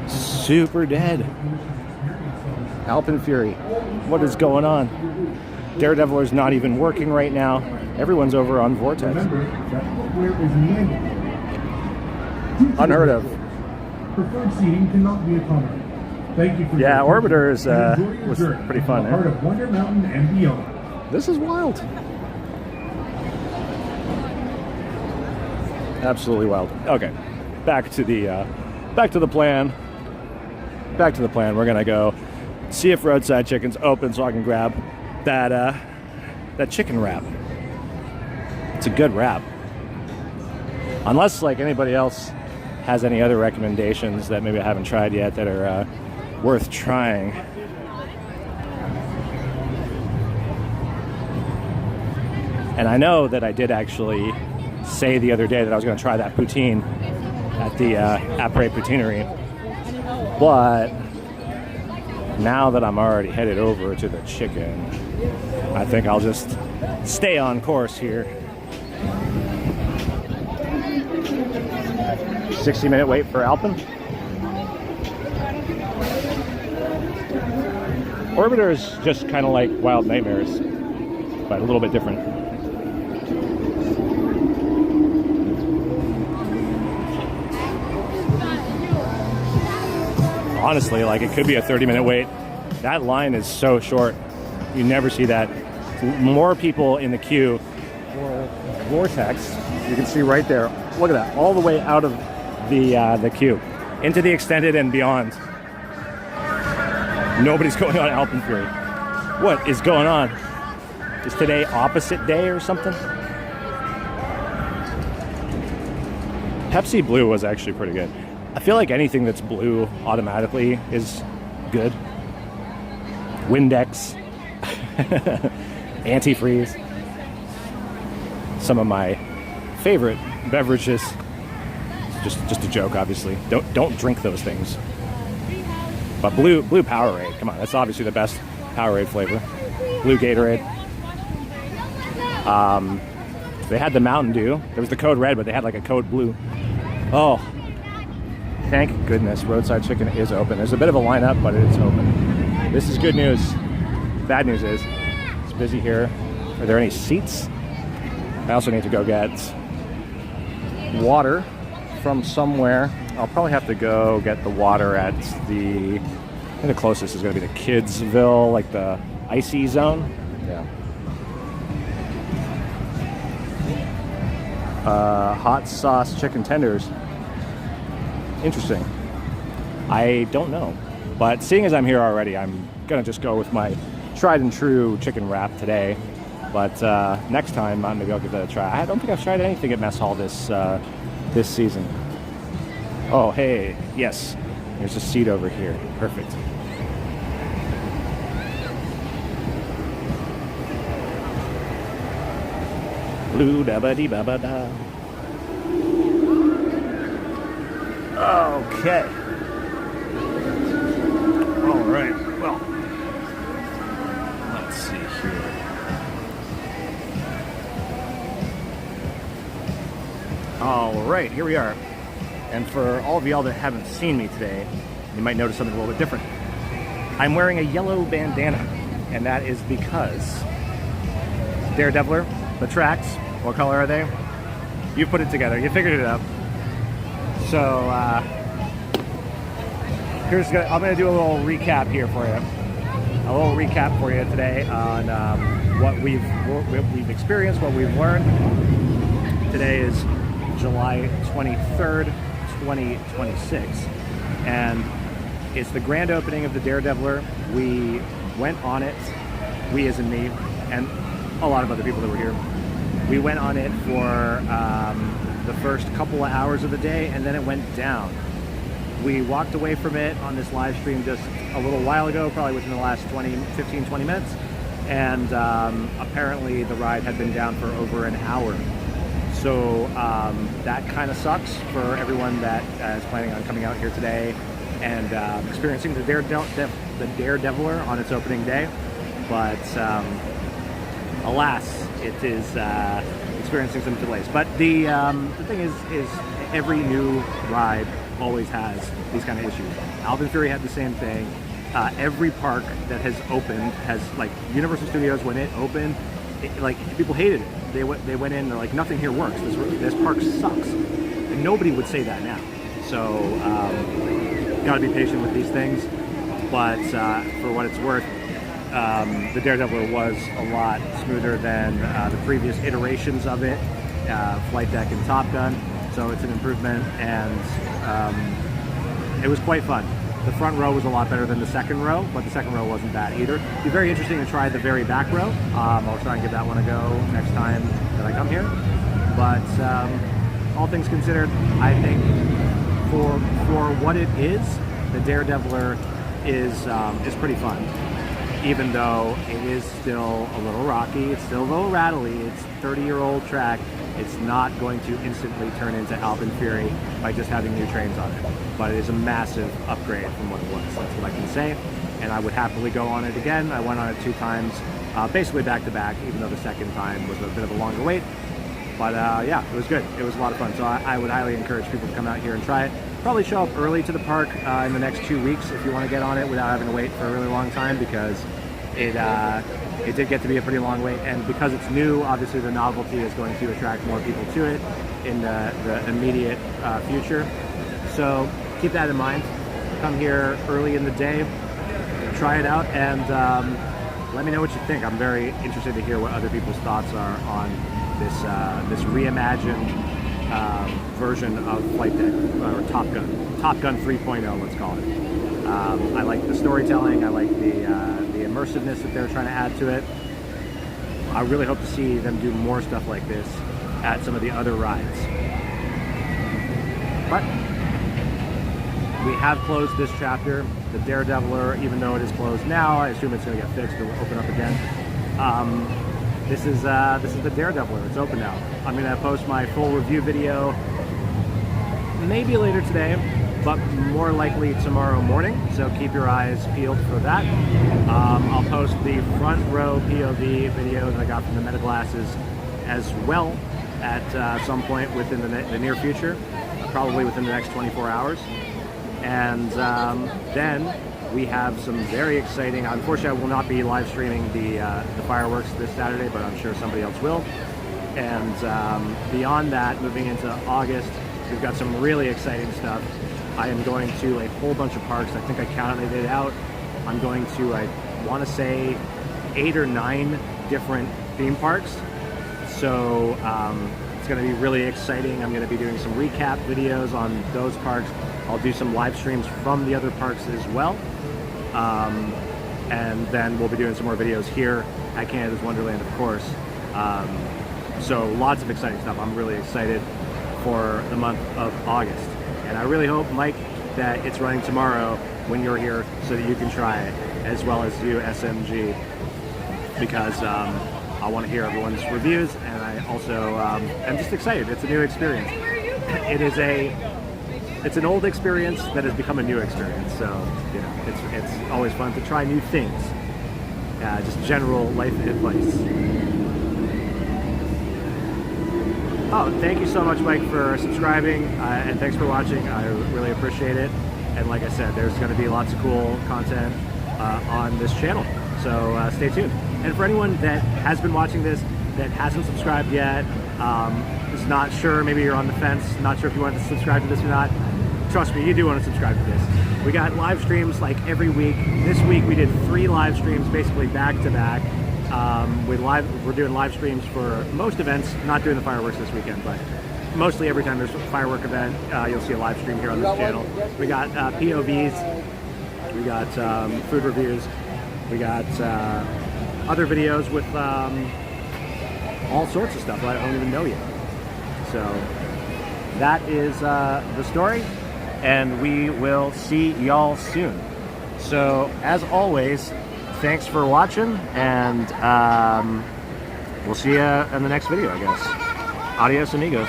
Super dead. Alpenfury. What is going on? DareDeviler's not even working right now. Everyone's over on Vortex. Unheard of. Preferred seating cannot be accommodated. Thank you for yeah, Orbiter was pretty fun. Part of Wonder Mountain and beyond. This is wild. Absolutely wild. Okay, back to the plan. Back to the plan. We're gonna go see if Roadside Chicken's open so I can grab that chicken wrap. It's a good wrap. Unless like anybody else has any other recommendations that maybe I haven't tried yet that are worth trying. And I know that I did actually say the other day that I was going to try that poutine at the Après Poutinerie. But now that I'm already headed over to the chicken, I think I'll just stay on course here. 60-minute wait for Alpen. Orbiter is just kind of like Wild Nightmares, but a little bit different. Honestly, like it could be a 30-minute wait. That line is so short. You never see that. More people in the queue for Vortex. You can see right there. Look at that, all the way out of the queue into the extended and beyond. Nobody's going on Alpenfury. What is going on? Is today opposite day or something? Pepsi Blue was actually pretty good. I feel like anything that's blue automatically is good. Windex, antifreeze. Some of my favorite beverages. Just a joke, obviously. Don't drink those things. But blue Powerade, come on, that's obviously the best Powerade flavor. Blue Gatorade. They had the Mountain Dew. There was the code red, but they had like a code blue. Oh, thank goodness Roadside Chicken is open. There's a bit of a lineup, but it's open. This is good news. Bad news is it's busy here. Are there any seats? I also need to go get water from somewhere. I'll probably have to go get the water at I think the closest is going to be the Kidsville, like the icy zone. Yeah. Hot sauce chicken tenders. Interesting. I don't know. But seeing as I'm here already, I'm going to just go with my tried and true chicken wrap today. But next time, maybe I'll give that a try. I don't think I've tried anything at Mess Hall this season. Oh, hey, yes. There's a seat over here. Perfect. Blue da ba dee ba ba da. Okay. All right. Well, let's see here. All right, here we are. And for all of y'all that haven't seen me today, you might notice something a little bit different. I'm wearing a yellow bandana, and that is because DareDeviler, the tracks, what color are they? You put it together, you figured it out. So I'm gonna do a little recap here for you. A little recap for you today on what we've experienced, what we've learned. Today is July 23rd, 2026, and it's the grand opening of the DareDeviler. We went on it, we as in me, and a lot of other people that were here. We went on it for the first couple of hours of the day, and then it went down. We walked away from it on this live stream just a little while ago, probably within the last 15, 20 minutes, and apparently the ride had been down for over an hour. So that kind of sucks for everyone that is planning on coming out here today and experiencing the DareDeviler on its opening day. But alas, it is experiencing some delays. But the thing is every new ride always has these kind of issues. Alpenfury had the same thing. Every park that has opened has, like Universal Studios, when it opened, like people hated it. They went in, they're like, nothing here works. This park sucks. And nobody would say that now. So gotta be patient with these things. But for what it's worth, the DareDeviler was a lot smoother than the previous iterations of it, Flight Deck and Top Gun. so it's an improvement, and it was quite fun. The front row was a lot better than the second row, but the second row wasn't bad either. It'd be very interesting to try the very back row. I'll try and give that one a go next time that I come here. But all things considered, I think for what it is, the DareDeviler is pretty fun. Even though it is still a little rocky, it's still a little rattly, it's a 30-year-old track, it's not going to instantly turn into Alpine Fury by just having new trains on it. But it is a massive upgrade from what it was, that's what I can say. And I would happily go on it again. I went on it 2 times, basically back-to-back, even though the second time was a bit of a longer wait. But yeah, it was good. It was a lot of fun. So I would highly encourage people to come out here and try it. Probably show up early to the park in the next 2 weeks if you want to get on it without having to wait for a really long time, because it did get to be a pretty long wait, and because it's new, obviously the novelty is going to attract more people to it in the immediate future. So keep that in mind. Come here early in the day, try it out, and let me know what you think. I'm very interested to hear what other people's thoughts are on this reimagined version of Flight Deck, or Top Gun 3.0, let's call it. I like the storytelling, I like the immersiveness that they're trying to add to it. I really hope to see them do more stuff like this at some of the other rides. But we have closed this chapter. The DareDeviler, even though it is closed now, I assume it's going to get fixed or open up again. This is the DareDeviler. It's open now. I'm going to post my full review video maybe later today, but more likely tomorrow morning, so keep your eyes peeled for that. I'll post the front row POV video that I got from the Meta Glasses as well at some point within the near future, probably within the next 24 hours. And then we have some very exciting, unfortunately I will not be live streaming the fireworks this Saturday, but I'm sure somebody else will. And beyond that, moving into August, we've got some really exciting stuff. I am going to a whole bunch of parks. I think I counted it out. I'm going to, I want to say, 8 or 9 different theme parks. So it's going to be really exciting. I'm going to be doing some recap videos on those parks. I'll do some live streams from the other parks as well. And then we'll be doing some more videos here at Canada's Wonderland, of course. So lots of exciting stuff. I'm really excited for the month of August. And I really hope, Mike, that it's running tomorrow when you're here so that you can try it, as well as you, SMG, because I want to hear everyone's reviews, and I also am just excited. It's a new experience. It's an old experience that has become a new experience. So, you know, it's always fun to try new things. Just general life advice. Oh, thank you so much, Mike, for subscribing, and thanks for watching. I really appreciate it. And like I said, there's going to be lots of cool content on this channel, so stay tuned. And for anyone that has been watching this, that hasn't subscribed yet, is not sure, maybe you're on the fence, not sure if you want to subscribe to this or not, trust me, you do want to subscribe to this. We got live streams like every week. This week we did 3 live streams, basically back to back. We're doing live streams for most events, not doing the fireworks this weekend, but mostly every time there's a firework event, you'll see a live stream here on this channel. We got POVs, we got food reviews, we got other videos with all sorts of stuff that I don't even know yet. So that is the story, and we will see y'all soon. So as always, thanks for watching, and we'll see you in the next video, I guess. Adios, amigos.